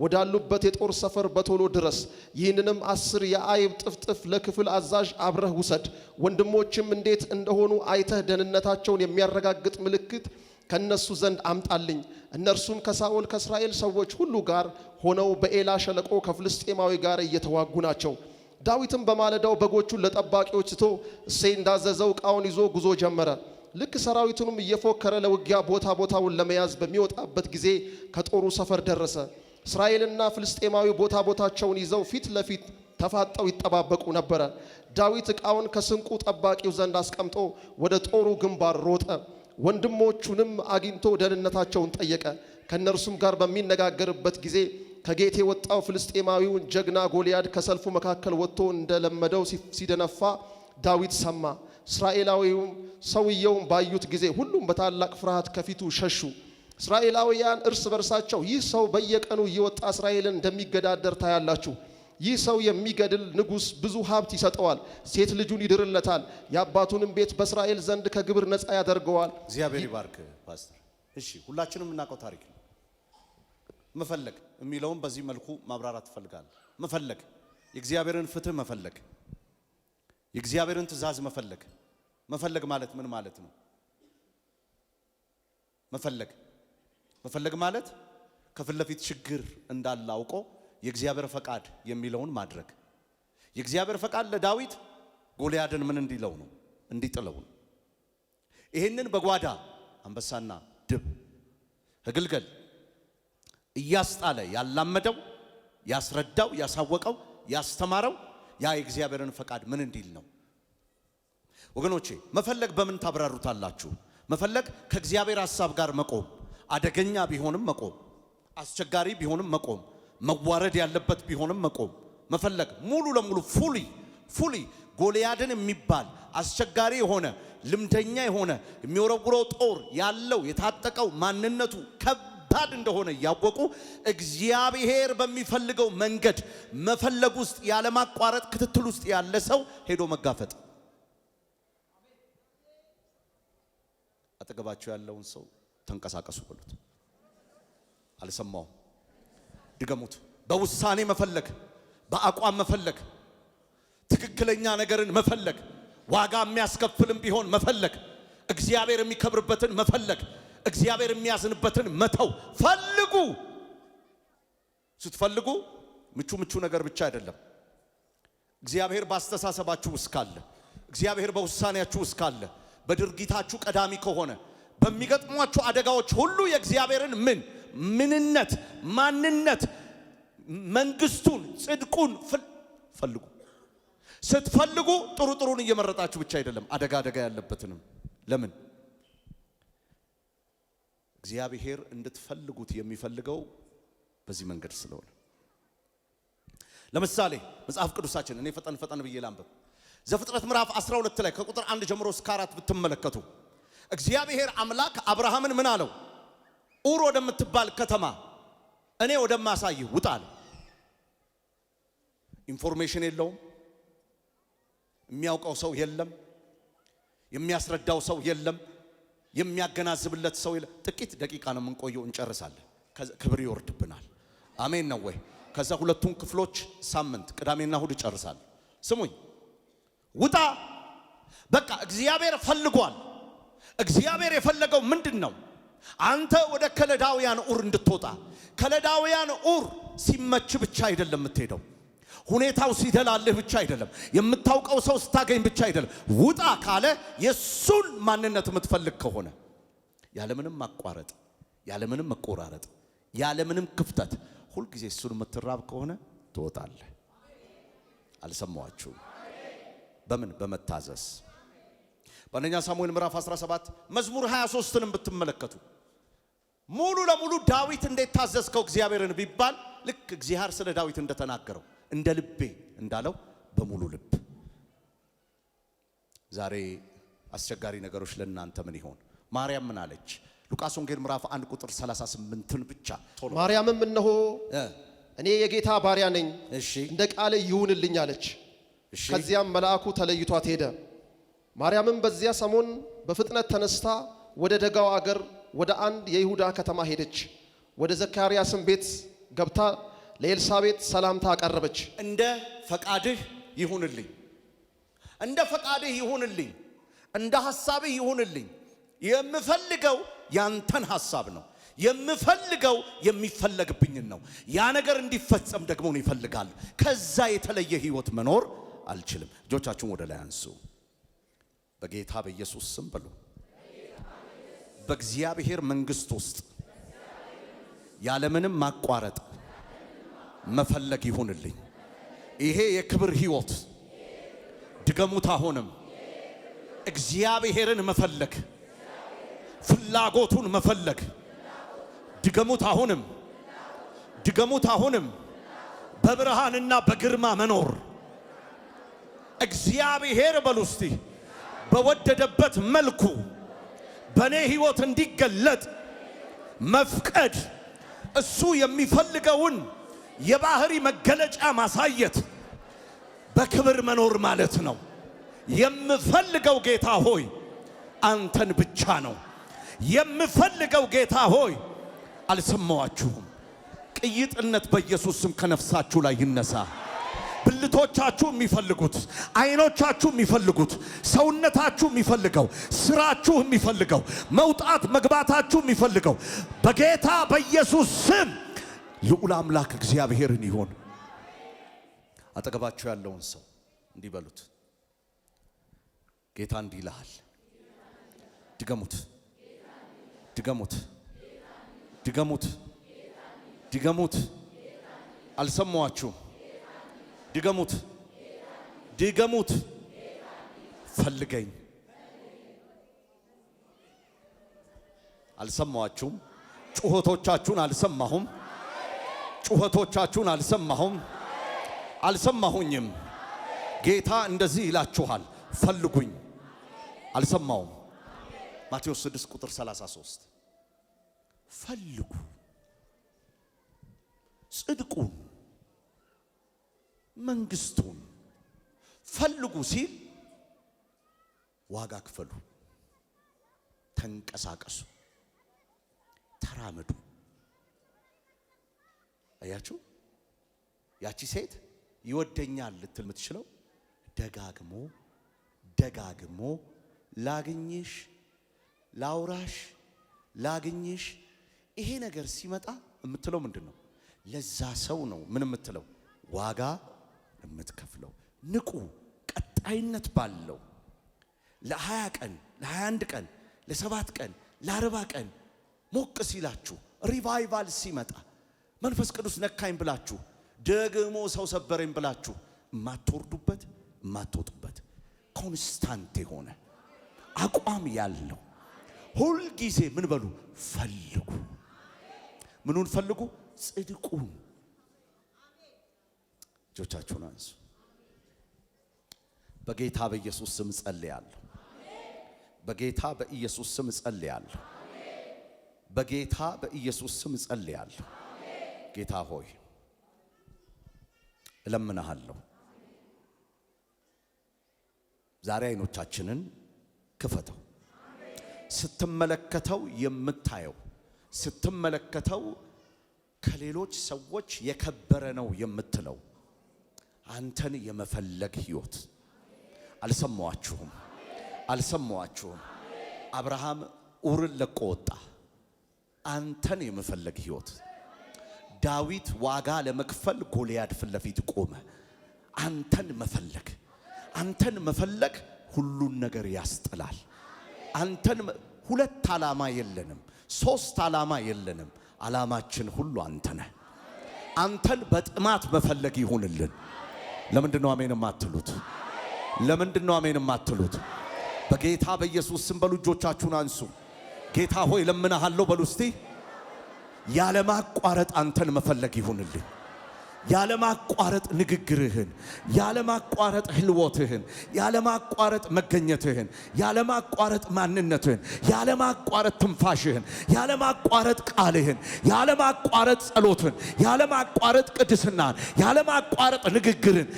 ወዳሉበት የጦር ሰፈር በቶሎ ድረስ። ይህንንም 10 የአይብ ጥፍጥፍ ለክፍል አዛዥ አብረህ ውሰድ። ወንድሞችም እንዴት እንደሆኑ አይተህ ደህንነታቸውን የሚያረጋግጥ ምልክት ከነሱ ዘንድ አምጣልኝ። እነርሱም ከሳኦል ከእስራኤል ሰዎች ሁሉ ጋር ሆነው በኤላ ሸለቆ ከፍልስጤማዊ ጋር እየተዋጉ ናቸው። ዳዊትም በማለዳው በጎቹን ለጠባቂዎች ትቶ እሴይ እንዳዘዘው ዕቃውን ይዞ ጉዞ ጀመረ። ልክ ሰራዊቱንም እየፎከረ ለውጊያ ቦታውን ለመያዝ በሚወጣበት ጊዜ ከጦሩ ሰፈር ደረሰ። እስራኤልና ፍልስጤማዊ ቦታቸውን ይዘው ፊት ለፊት ተፋጠው ይጠባበቁ ነበረ። ዳዊት ዕቃውን ከስንቁ ጠባቂው ዘንድ አስቀምጦ ወደ ጦሩ ግንባር ሮጠ። ወንድሞቹንም አግኝቶ ደህንነታቸውን ጠየቀ። ከነርሱም ጋር በሚነጋገርበት ጊዜ ከጌት የወጣው ፍልስጤማዊውን ጀግና ጎልያድ ከሰልፉ መካከል ወጥቶ እንደለመደው ሲደነፋ ዳዊት ሰማ። እስራኤላዊውም ሰውየውን ባዩት ጊዜ ሁሉም በታላቅ ፍርሃት ከፊቱ ሸሹ። እስራኤላውያን እርስ በርሳቸው ይህ ሰው በየቀኑ እየወጣ እስራኤልን እንደሚገዳደር ታያላችሁ። ይህ ሰው የሚገድል ንጉሥ ብዙ ሀብት ይሰጠዋል፣ ሴት ልጁን ይድርለታል፣ የአባቱንም ቤት በእስራኤል ዘንድ ከግብር ነፃ ያደርገዋል። እግዚአብሔር ይባርክ ፓስተር። እሺ ሁላችንም የምናውቀው ታሪክ ነው። መፈለግ የሚለውን በዚህ መልኩ ማብራራት ትፈልጋለህ። መፈለግ የእግዚአብሔርን ፍትህ መፈለግ፣ የእግዚአብሔርን ትእዛዝ መፈለግ። መፈለግ ማለት ምን ማለት ነው? መፈለግ ማለት ከፊት ለፊት ችግር እንዳለ አውቆ የእግዚአብሔር ፈቃድ የሚለውን ማድረግ። የእግዚአብሔር ፈቃድ ለዳዊት ጎልያድን ምን እንዲለው ነው? እንዲጥለው ነው። ይሄንን በጓዳ አንበሳና ድብ ህግልገል እያስጣለ ያላመደው፣ ያስረዳው፣ ያሳወቀው፣ ያስተማረው ያ የእግዚአብሔርን ፈቃድ ምን እንዲል ነው? ወገኖቼ መፈለግ በምን ታብራሩታላችሁ? መፈለግ ከእግዚአብሔር ሐሳብ ጋር መቆም፣ አደገኛ ቢሆንም መቆም፣ አስቸጋሪ ቢሆንም መቆም፣ መዋረድ ያለበት ቢሆንም መቆም። መፈለግ ሙሉ ለሙሉ ፉሊ ጎልያድን የሚባል አስቸጋሪ የሆነ ልምደኛ የሆነ የሚወረውረው ጦር ያለው የታጠቀው ማንነቱ ከባድ እንደሆነ እያወቁ እግዚአብሔር በሚፈልገው መንገድ መፈለግ ውስጥ ያለማቋረጥ ክትትል ውስጥ ያለ ሰው ሄዶ መጋፈጥ። አጠገባቸው ያለውን ሰው ተንቀሳቀሱ በሉት። አልሰማውም። ድገሙት። በውሳኔ መፈለግ፣ በአቋም መፈለግ፣ ትክክለኛ ነገርን መፈለግ፣ ዋጋ የሚያስከፍልም ቢሆን መፈለግ፣ እግዚአብሔር የሚከብርበትን መፈለግ፣ እግዚአብሔር የሚያዝንበትን መተው። ፈልጉ። ስትፈልጉ ምቹ ነገር ብቻ አይደለም። እግዚአብሔር ባስተሳሰባችሁ ውስጥ ካለ፣ እግዚአብሔር በውሳኔያችሁ ውስጥ ካለ፣ በድርጊታችሁ ቀዳሚ ከሆነ በሚገጥሟችሁ አደጋዎች ሁሉ የእግዚአብሔርን ምንነት፣ ማንነት፣ መንግስቱን፣ ጽድቁን ፈልጉ። ስትፈልጉ ጥሩን እየመረጣችሁ ብቻ አይደለም፣ አደጋ ያለበትንም። ለምን? እግዚአብሔር እንድትፈልጉት የሚፈልገው በዚህ መንገድ ስለሆነ። ለምሳሌ መጽሐፍ ቅዱሳችን እኔ ፈጠን ብዬ ላንብብ። ዘፍጥረት ምዕራፍ 12 ላይ ከቁጥር 1 ጀምሮ እስከ 4 ብትመለከቱ እግዚአብሔር አምላክ አብርሃምን ምን አለው? ኡር ወደምትባል ከተማ እኔ ወደማሳይህ ውጣ አለ። ኢንፎርሜሽን የለውም፣ የሚያውቀው ሰው የለም፣ የሚያስረዳው ሰው የለም፣ የሚያገናዝብለት ሰው የለም። ጥቂት ደቂቃ ነው የምንቆየው፣ እንጨርሳለን። ክብር ይወርድብናል። አሜን ነው ወይ? ከዛ ሁለቱን ክፍሎች ሳምንት ቅዳሜና እሁድ ይጨርሳል። ስሙኝ፣ ውጣ። በቃ እግዚአብሔር ፈልጓል። እግዚአብሔር የፈለገው ምንድን ነው? አንተ ወደ ከለዳውያን ኡር እንድትወጣ። ከለዳውያን ኡር ሲመች ብቻ አይደለም የምትሄደው፣ ሁኔታው ሲደላልህ ብቻ አይደለም፣ የምታውቀው ሰው ስታገኝ ብቻ አይደለም። ውጣ ካለ የሱን ማንነት የምትፈልግ ከሆነ ያለምንም ማቋረጥ፣ ያለምንም መቆራረጥ፣ ያለምንም ክፍተት ሁልጊዜ እሱን የምትራብ ከሆነ ትወጣለህ። አልሰማዋችሁም? በምን? በመታዘዝ። በአንደኛ ሳሙኤል ምዕራፍ 17 መዝሙር 23ንም ብትመለከቱ ሙሉ ለሙሉ ዳዊት እንዴት ታዘዝከው እግዚአብሔርን ቢባል ልክ እግዚአብሔር ስለ ዳዊት እንደተናገረው እንደ ልቤ እንዳለው በሙሉ ልብ። ዛሬ አስቸጋሪ ነገሮች ለእናንተ ምን ይሆን? ማርያም ምን አለች? ሉቃስ ወንጌል ምዕራፍ 1 ቁጥር 38ን ብቻ ማርያምም እነሆ እኔ የጌታ ባሪያ ነኝ፣ እንደ ቃል ይሁንልኝ አለች። ከዚያም መልአኩ ተለይቷት ሄደ። ማርያምም በዚያ ሰሞን በፍጥነት ተነስታ ወደ ደጋው አገር ወደ አንድ የይሁዳ ከተማ ሄደች። ወደ ዘካርያስም ቤት ገብታ ለኤልሳቤጥ ሰላምታ አቀረበች። እንደ ፈቃድህ ይሁንልኝ፣ እንደ ፈቃድህ ይሁንልኝ፣ እንደ ሐሳብህ ይሁንልኝ። የምፈልገው ያንተን ሐሳብ ነው። የምፈልገው የሚፈለግብኝን ነው። ያ ነገር እንዲፈጸም ደግሞ ነው ይፈልጋል። ከዛ የተለየ ህይወት መኖር አልችልም። እጆቻችሁን ወደ ላይ አንሱ። በጌታ በኢየሱስ ስም በሉ። በእግዚአብሔር መንግስት ውስጥ ያለምንም ማቋረጥ መፈለግ ይሁንልኝ። ይሄ የክብር ህይወት ድገሙት። አሁንም እግዚአብሔርን መፈለግ፣ ፍላጎቱን መፈለግ ድገሙት። አሁንም ድገሙት። አሁንም በብርሃንና በግርማ መኖር እግዚአብሔር በሉ እስቲ በወደደበት መልኩ በኔ ህይወት እንዲገለጥ መፍቀድ፣ እሱ የሚፈልገውን የባህሪ መገለጫ ማሳየት በክብር መኖር ማለት ነው። የምፈልገው ጌታ ሆይ አንተን ብቻ ነው የምፈልገው። ጌታ ሆይ አልሰማዋችሁም። ቅይጥነት በኢየሱስ ስም ከነፍሳችሁ ላይ ይነሳ። ብልቶቻችሁ የሚፈልጉት፣ አይኖቻችሁ የሚፈልጉት፣ ሰውነታችሁ የሚፈልገው፣ ስራችሁ የሚፈልገው፣ መውጣት መግባታችሁ የሚፈልገው በጌታ በኢየሱስ ስም ልዑል አምላክ እግዚአብሔርን ይሆን። አጠገባችሁ ያለውን ሰው እንዲህ በሉት፣ ጌታ እንዲህ ይልሃል። ድገሙት፣ ድገሙት፣ ድገሙት፣ ድገሙት። አልሰማዋችሁም? ድገሙት፣ ድገሙት። ፈልገኝ። አልሰማዋችሁም? ጩኸቶቻችሁን አልሰማሁም። ጩኸቶቻችሁን አልሰማሁም። አልሰማሁኝም። ጌታ እንደዚህ ይላችኋል፣ ፈልጉኝ። አልሰማውም። ማቴዎስ 6 ቁጥር 33 ፈልጉ ጽድቁን መንግስቱን ፈልጉ ሲል ዋጋ ክፈሉ፣ ተንቀሳቀሱ፣ ተራመዱ። አያችሁ፣ ያቺ ሴት ይወደኛል ልትል የምትችለው ደጋግሞ ደጋግሞ ላግኝሽ፣ ላውራሽ፣ ላግኝሽ ይሄ ነገር ሲመጣ የምትለው ምንድነው? ለዛ ሰው ነው ምን የምትለው? ዋጋ የምትከፍለው። ንቁ። ቀጣይነት ባለው ለ20 ቀን፣ ለ21 ቀን፣ ለ7 ቀን፣ ለ40 ቀን ሞቅ ሲላችሁ፣ ሪቫይቫል ሲመጣ፣ መንፈስ ቅዱስ ነካኝ ብላችሁ፣ ደግሞ ሰው ሰበረኝ ብላችሁ የማትወርዱበት የማትወጡበት ኮንስታንት የሆነ አቋም ያለው ሁል ጊዜ ምን በሉ? ፈልጉ። ምኑን ፈልጉ? ጽድቁን። እጆቻችሁን አንሱ። በጌታ በኢየሱስ ስም ጸልያለሁ። በጌታ በኢየሱስ ስም ጸልያለሁ። በጌታ በኢየሱስ ስም ጸልያለሁ። ጌታ ሆይ እለምንሃለሁ፣ ዛሬ አይኖቻችንን ክፈተው። ስትመለከተው የምታየው፣ ስትመለከተው ከሌሎች ሰዎች የከበረ ነው የምትለው አንተን የመፈለግ ህይወት። አልሰማዋችሁም? አልሰማዋችሁም? አብርሃም ኡርን ለቆ ወጣ። አንተን የመፈለግ ህይወት። ዳዊት ዋጋ ለመክፈል ጎልያድ ፊት ለፊት ቆመ። አንተን መፈለግ። አንተን መፈለግ ሁሉን ነገር ያስጥላል። አንተን ሁለት ዓላማ የለንም፣ ሶስት ዓላማ የለንም። ዓላማችን ሁሉ አንተ ነህ። አንተን በጥማት መፈለግ ይሁንልን። ለምንድን ነው አሜን የማትሉት? ለምንድነው አሜን የማትሉት? በጌታ በኢየሱስ ስም በሉ። እጆቻችሁን አንሱ። ጌታ ሆይ ለምንሃለሁ በሉ እስቲ። ያለማቋረጥ አንተን መፈለግ ይሁንልኝ። ያለማቋረጥ ንግግርህን፣ ያለማቋረጥ ህልወትህን፣ ያለማቋረጥ መገኘትህን፣ ያለማቋረጥ ማንነትህን፣ ያለማቋረጥ ትንፋሽህን፣ ያለማቋረጥ ቃልህን፣ ያለማቋረጥ ጸሎትን፣ ያለማቋረጥ ቅድስናን፣ ያለማቋረጥ ንግግርን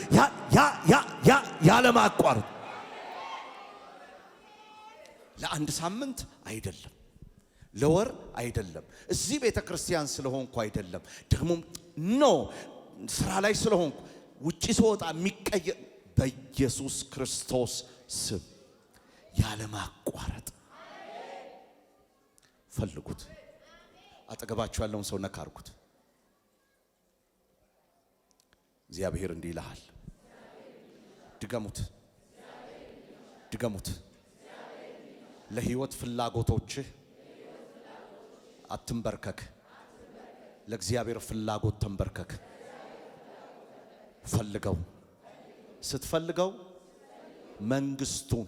ያለማቋረጥ ለአንድ ሳምንት አይደለም፣ ለወር አይደለም፣ እዚህ ቤተ ክርስቲያን ስለሆንኩ አይደለም፣ ደግሞ ስራ ላይ ስለሆንኩ ውጪ ስወጣ የሚቀየር በኢየሱስ ክርስቶስ ስም ያለማቋረጥ ፈልጉት። አጠገባችሁ ያለውን ሰው ነካ አርጉት። እግዚአብሔር እንዲህ ይልሃል። ድገሙት፣ ድገሙት። ለህይወት ፍላጎቶችህ አትንበርከክ፣ ለእግዚአብሔር ፍላጎት ተንበርከክ። ፈልገው። ስትፈልገው መንግስቱን፣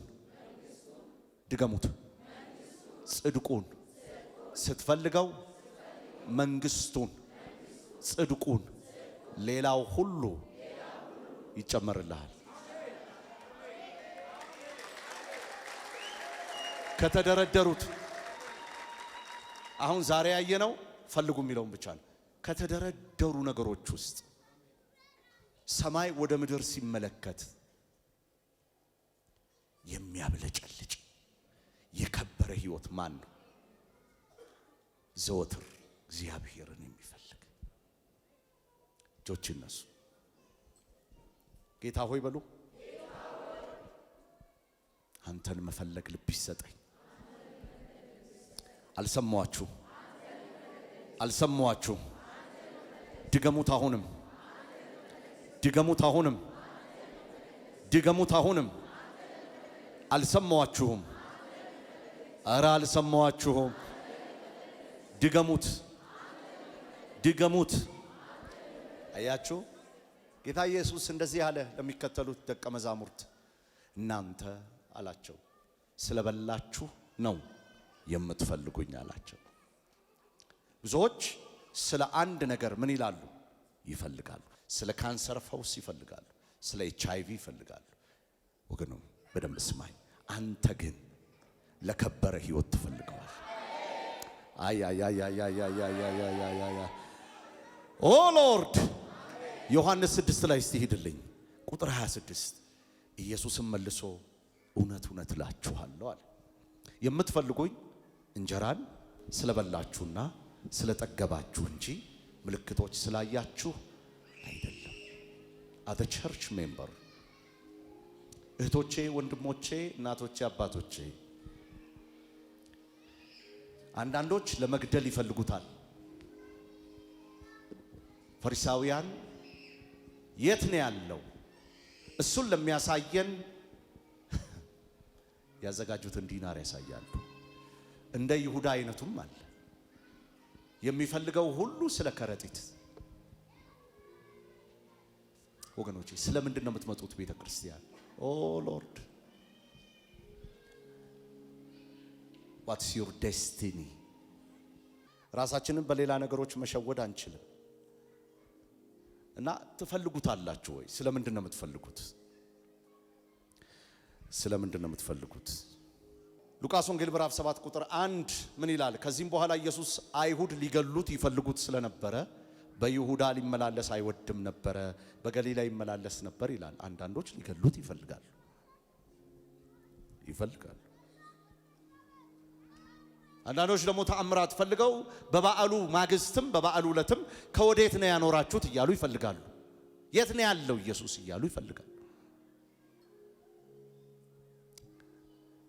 ድገሙት፣ ጽድቁን። ስትፈልገው መንግስቱን፣ ጽድቁን፣ ሌላው ሁሉ ይጨመርልሃል። ከተደረደሩት አሁን ዛሬ ያየነው ፈልጉ የሚለውን ብቻ ነው። ከተደረደሩ ነገሮች ውስጥ ሰማይ ወደ ምድር ሲመለከት የሚያብለጨልጭ የከበረ ህይወት ማን ነው? ዘወትር እግዚአብሔርን የሚፈልግ። እጆች እነሱ ጌታ ሆይ በሉ። አንተን መፈለግ ልብ ይሰጠኝ። አልሰማችሁ? አልሰማችሁ? ድገሙት አሁንም፣ ድገሙት አሁንም፣ ድገሙት አሁንም። አልሰማችሁም? ኧረ አልሰማችሁም? ድገሙት፣ ድገሙት። አያችሁ ጌታ ኢየሱስ እንደዚህ አለ ለሚከተሉት ደቀ መዛሙርት፣ እናንተ አላቸው ስለበላችሁ ነው የምትፈልጉኝ አላቸው። ብዙዎች ስለ አንድ ነገር ምን ይላሉ? ይፈልጋሉ። ስለ ካንሰር ፈውስ ይፈልጋሉ፣ ስለ HIV ይፈልጋሉ። ወገኑ በደንብ ስማኝ። አንተ ግን ለከበረ ህይወት ትፈልገዋል። አይ አይ አይ አይ አይ አይ አይ አይ አይ ኦ ሎርድ። ዮሐንስ 6 ላይ እስቲ ሄድልኝ ቁጥር 26 ኢየሱስም መልሶ እውነት እውነት እላችኋለሁ አለ፣ የምትፈልጉኝ እንጀራን ስለበላችሁና ስለጠገባችሁ እንጂ ምልክቶች ስላያችሁ አይደለም። አዘ ቸርች ሜምበር እህቶቼ፣ ወንድሞቼ፣ እናቶቼ፣ አባቶቼ፣ አንዳንዶች ለመግደል ይፈልጉታል። ፈሪሳውያን የት ነው ያለው? እሱን ለሚያሳየን ያዘጋጁትን ዲናር ያሳያሉ። እንደ ይሁዳ አይነቱም አለ የሚፈልገው ሁሉ ስለ ከረጢት። ወገኖቼ ስለምንድን ነው የምትመጡት ቤተ ክርስቲያን? ኦ ሎርድ ዋትስ ዩር ዴስቲኒ? ራሳችንን በሌላ ነገሮች መሸወድ አንችልም። እና ትፈልጉታላችሁ ወይ? ስለምንድን ነው የምትፈልጉት? ስለምንድን ነው የምትፈልጉት? ሉቃስ ወንጌል ምዕራፍ 7 ቁጥር 1 ምን ይላል? ከዚህም በኋላ ኢየሱስ አይሁድ ሊገሉት ይፈልጉት ስለነበረ በይሁዳ ሊመላለስ አይወድም ነበረ፣ በገሊላ ይመላለስ ነበር ይላል። አንዳንዶች ሊገሉት ይፈልጋሉ። አንዳንዶች ደግሞ ተአምራት ፈልገው በበዓሉ ማግስትም በበዓሉ ዕለትም ከወዴት ነው ያኖራችሁት እያሉ ይፈልጋሉ። የት ነው ያለው ኢየሱስ እያሉ ይፈልጋሉ።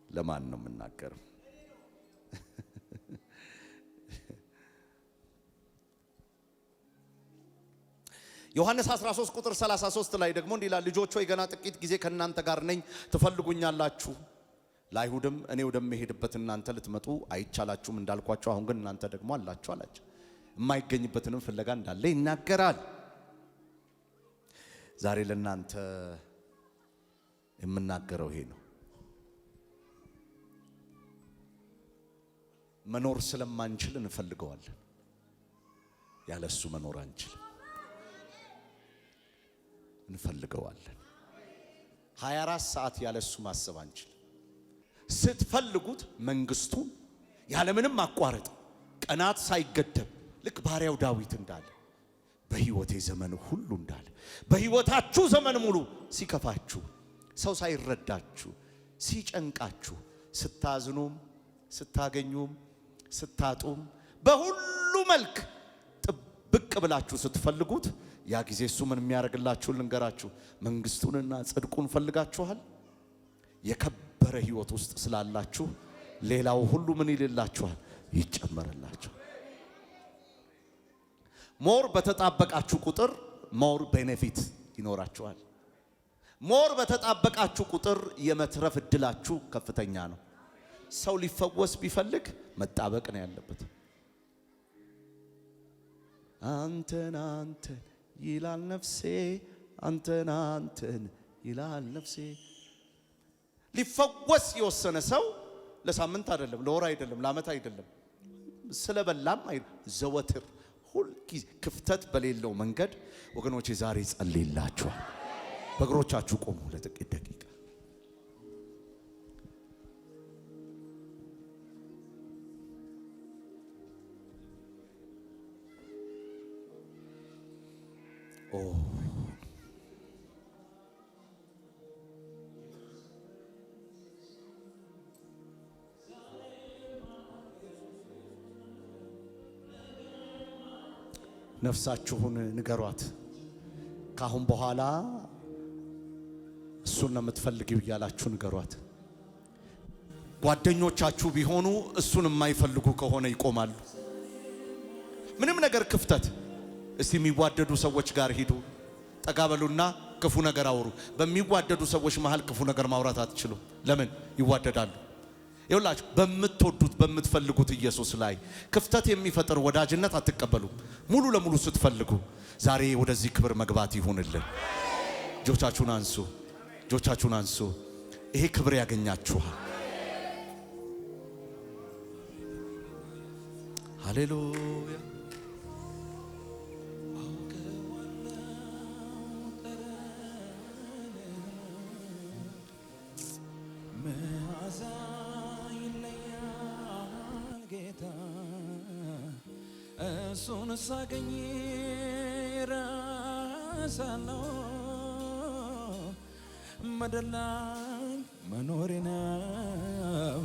ለማን ነው የምናገረው? ዮሐንስ 13 ቁጥር 33 ላይ ደግሞ እንዲህ ይላል፣ ልጆች ሆይ ገና ጥቂት ጊዜ ከእናንተ ጋር ነኝ፣ ትፈልጉኛላችሁ። ለአይሁድም እኔ ወደምሄድበት እናንተ ልትመጡ አይቻላችሁም እንዳልኳችሁ አሁን ግን እናንተ ደግሞ አላችሁ አላቸው። የማይገኝበትንም ፍለጋ እንዳለ ይናገራል። ዛሬ ለእናንተ የምናገረው ይሄ ነው። መኖር ስለማንችል እንፈልገዋለን። ያለሱ መኖር አንችልም። እንፈልገዋለን። 24 ሰዓት ያለሱ ማሰብ አንችልም። ስትፈልጉት መንግስቱን ያለምንም ማቋረጥ ቀናት ሳይገደብ ልክ ባሪያው ዳዊት እንዳለ በህይወቴ ዘመን ሁሉ እንዳለ በህይወታችሁ ዘመን ሙሉ ሲከፋችሁ፣ ሰው ሳይረዳችሁ፣ ሲጨንቃችሁ፣ ስታዝኑም፣ ስታገኙም፣ ስታጡም በሁሉ መልክ ጥብቅ ብላችሁ ስትፈልጉት ያ ጊዜ እሱ ምን የሚያደርግላችሁ ልንገራችሁ። መንግስቱንና ጽድቁን ፈልጋችኋል። የከበረ ህይወት ውስጥ ስላላችሁ ሌላው ሁሉ ምን ይልላችኋል? ይጨመርላችኋል። ሞር በተጣበቃችሁ ቁጥር ሞር ቤኔፊት ይኖራችኋል። ሞር በተጣበቃችሁ ቁጥር የመትረፍ እድላችሁ ከፍተኛ ነው። ሰው ሊፈወስ ቢፈልግ መጣበቅ ነው ያለበት። አንተን አንተን ይላል ነፍሴ፣ አንተን አንተን ይላል ነፍሴ። ሊፈወስ የወሰነ ሰው ለሳምንት አይደለም፣ ለወር አይደለም፣ ለዓመት አይደለም፣ ስለበላም አይደለም፣ ዘወትር ሁልጊዜ ክፍተት በሌለው መንገድ ወገኖቼ ዛሬ ጸልይላችኋል። በእግሮቻችሁ ቆሙ ለጥቂት ደቂቃ። ነፍሳችሁን ንገሯት። ካሁን በኋላ እሱን ነው የምትፈልጊው እያላችሁ ንገሯት። ጓደኞቻችሁ ቢሆኑ እሱን የማይፈልጉ ከሆነ ይቆማሉ። ምንም ነገር ክፍተት፣ እስቲ የሚዋደዱ ሰዎች ጋር ሂዱ፣ ጠጋ በሉና ክፉ ነገር አውሩ። በሚዋደዱ ሰዎች መሃል ክፉ ነገር ማውራት አትችሉም። ለምን? ይዋደዳሉ። ይኸውላችሁ በምትወዱት በምትፈልጉት ኢየሱስ ላይ ክፍተት የሚፈጥር ወዳጅነት አትቀበሉም። ሙሉ ለሙሉ ስትፈልጉ ዛሬ ወደዚህ ክብር መግባት ይሁንልን። እጆቻችሁን አንሱ፣ እጆቻችሁን አንሱ። ይሄ ክብር ያገኛችኋል። ሃሌሉያ። እሱን ሳገኝ እረሳለሁ፣ ምድር ላይ መኖሬን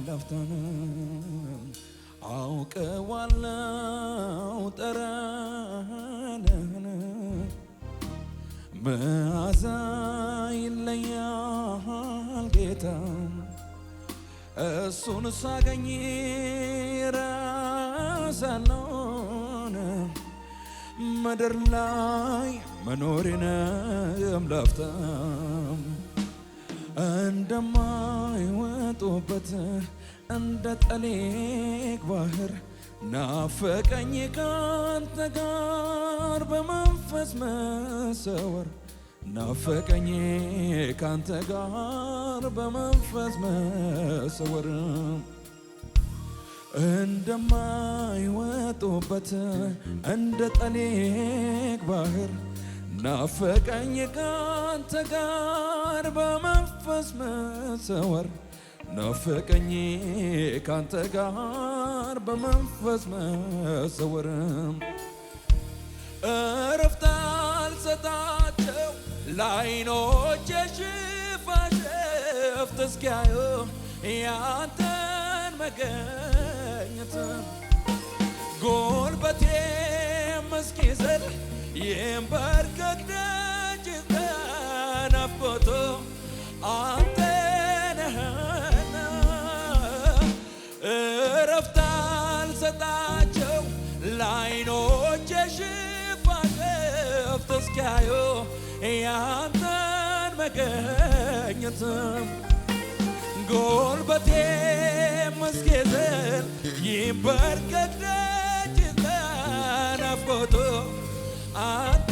ላፍታን አውቀዋለሁ ጠረንህን፣ መዓዛ ይለያል ጌታ። እሱን ሳገኝ እረሳለሁ፣ ምድር ላይ መኖሬንም ላፍታ እንደማይወጡበት እንደ ጠሊቅ ባህር ናፈቀኝ ካንተ ጋር በመንፈስ መሰወር፣ ናፈቀኝ ካንተ ጋር በመንፈስ መሰወር። እንደማይወጡበት እንደ ጠሊቅ ባህር ናፈቀኝ ካንተ ጋር በመንፈስ መሰወር፣ ናፈቀኝ ካንተ ጋር በመንፈስ መሰወር። እረፍት አልሰጣቸው ለዓይኖቼ ሽፋሽፍት እስኪያዩ ያንተን መገኘት፣ ጉልበቴም እስኪዝል ይንበርከክ ደጅህ ተናፍቆቱ አንተ ነህና። እረፍት አልሰጣቸው ለዓይኖቼ ሽፋሽፍት እስኪያዩ ያንተን መገኘት፣ ጉልበቴም እስኪዝል ይንበርከክ ደጅህ ተናፍቆቱ አንተ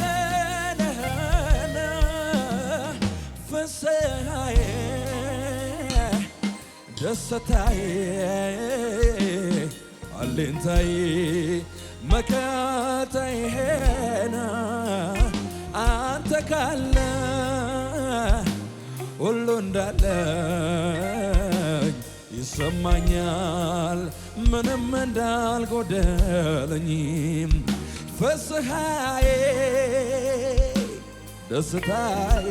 ነህና። ፍስሐዬ ደስታዬ አለኝታዬ መከታዬ ነህ አንተ ካለ ሁሉ እንዳለኝ ይሰማኛል ምንም እንዳልጎደለኝ ፍስሐዬ ደስታዬ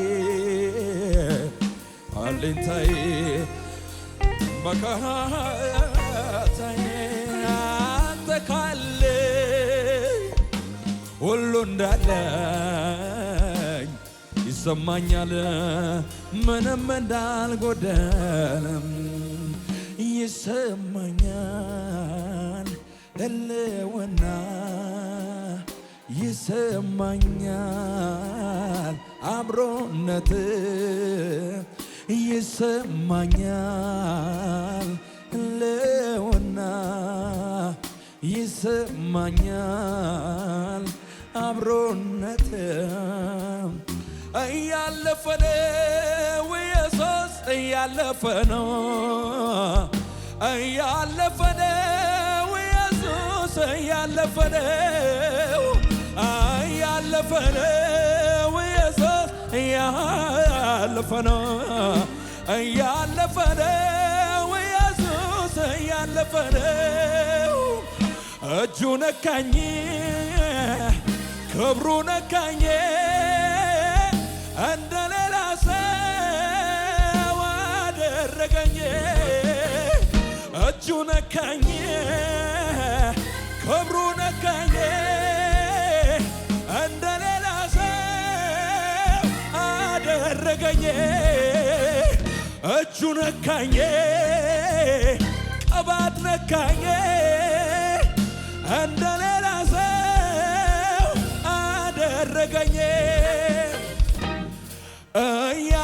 አለኝታዬ መከታዬ አንተ ካለ ሁሉ እንዳለኝ ይሰማኛል ምንም እንዳልጎደለም ይሰማኛል ህልውና ይሰማኛል አብሮነት ይሰማኛል ህልውና ይሰማኛል አብሮነት እያለፈ ነው ኢየሱስ እያለፈ ነው እያለፈ ነው ኢየሱስ እያለፈ ነው እያለፈ ነው ኢየሱስ እያለፈ ነው እያለፈ ነው ኢየሱስ እያለፈ ነው እጁ ነካኝ ክብሩ ነካኝ እንደ ሌላ ሰው አደረገኝ እጁ ነካኝ ክብሩ ነካኝ እንደ ሌላ ሰው አደረገኝ እጁ ነካኝ ቅባት ነካኝ እንደ ሌላ ሰው አደረገኝ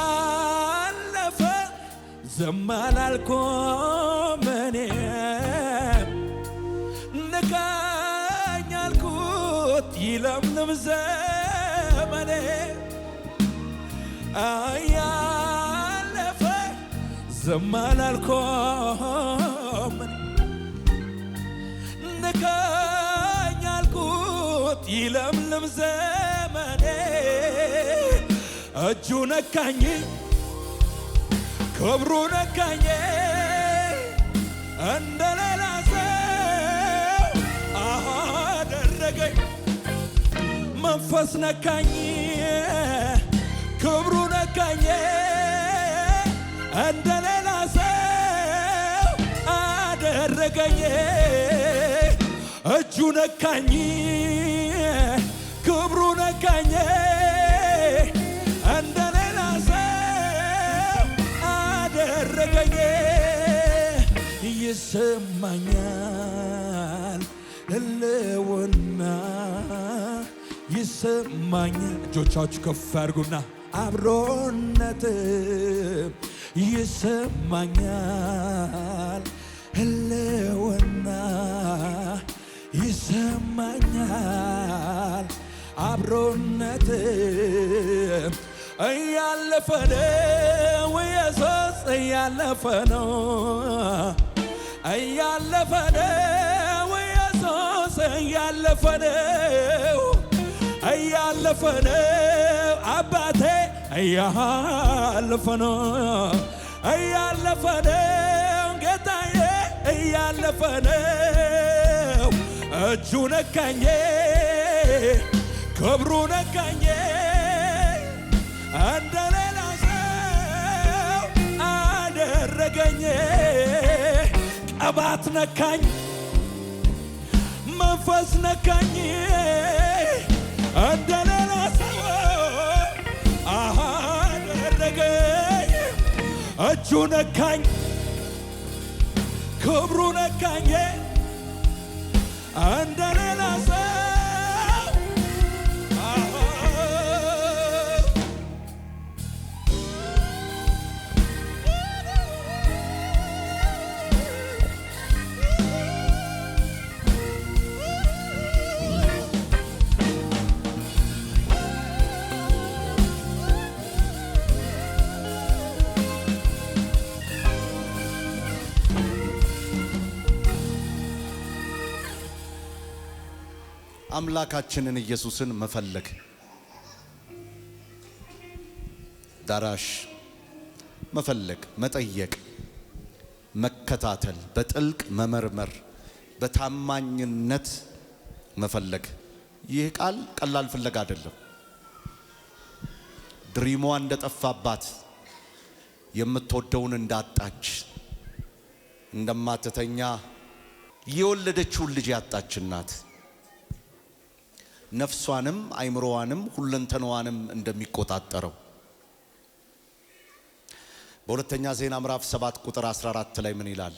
እያለፈ ዝም አላልኩም እኔ ንካኝ አልኩት ይለምልም ዘመኔ እያለፈ ዝም አላልኩም ንካኝ አልኩት ይለምልም ዘመኔ እጁ ነካኝ ክብሩ ነካኝ እንደ ሌላ ሰው አደረገኝ መንፈስ ነካኝ ክብሩ ነካኝ እንደ ሌላ ሰው አደረገኝ እጁ ነካኝ ክብሩ ነካኝ እንደ ሌላ ሰው አደረገኝ ይሰማኛል ህልውና ይሰማኛል እጆቻችሁ ከፍ አድርጉና አብሮነት ይሰማኛል ህልውና ይሰማኛል አብሮነት እያለፈ ነው ኢየሱስ እያለፈ ነው እያለፈ ነው ኢየሱስ እያለፈ ነው እያለፈ ነው አባቴ እያለፈ ነው እያለፈ ነው ጌታዬ እያለፈ ነው እጁ ነካኝ ክብሩ ነካኝ እንደ ሌላ ሰው አደረገኝ ቅባት ነካኝ መንፈስ ነካኝ እንደ ሌላ ሰው አደረገኝ እጁ ነካኝ ክብሩ ነካኝ እንደ ሌላ ሰው አምላካችንን ኢየሱስን መፈለግ፣ ዳራሽ መፈለግ፣ መጠየቅ፣ መከታተል፣ በጥልቅ መመርመር፣ በታማኝነት መፈለግ። ይህ ቃል ቀላል ፍለጋ አይደለም። ድሪሟ እንደጠፋባት፣ የምትወደውን እንዳጣች፣ እንደማትተኛ የወለደችውን ልጅ ያጣች እናት ነፍሷንም አይምሮዋንም ሁለንተናዋንም እንደሚቆጣጠረው በሁለተኛ ዜና ምዕራፍ 7 ቁጥር 14 ላይ ምን ይላል?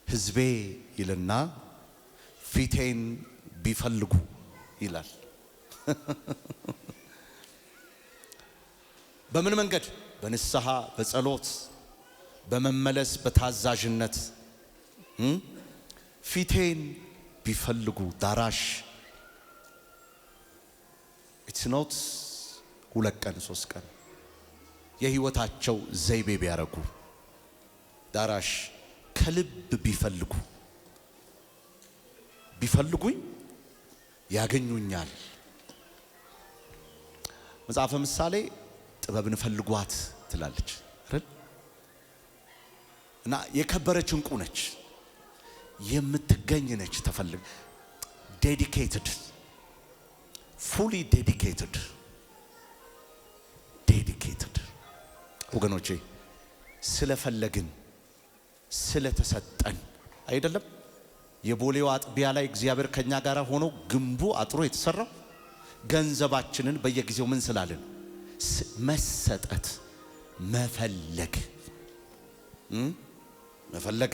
ሕዝቤ ይልና ፊቴን ቢፈልጉ ይላል። በምን መንገድ? በንስሐ፣ በጸሎት፣ በመመለስ፣ በታዛዥነት ፊቴን ቢፈልጉ። ዳራሽ ኢትስ ኖት 2 ቀን 3 ቀን የህይወታቸው ዘይቤ ቢያረጉ፣ ዳራሽ ከልብ ቢፈልጉ፣ ቢፈልጉኝ ያገኙኛል። መጽሐፈ ምሳሌ ጥበብን ፈልጓት ትላለች አይደል? እና የከበረች እንቁ ነች፣ የምትገኝ ነች። ተፈልግ ዴዲኬትድ፣ ፉሊ ዴዲኬትድ ወገኖቼ፣ ስለፈለግን ስለተሰጠን አይደለም። የቦሌው አጥቢያ ላይ እግዚአብሔር ከኛ ጋር ሆኖ ግንቡ አጥሮ የተሰራው ገንዘባችንን በየጊዜው ምን ስላልን? መሰጠት፣ መፈለግ መፈለግ።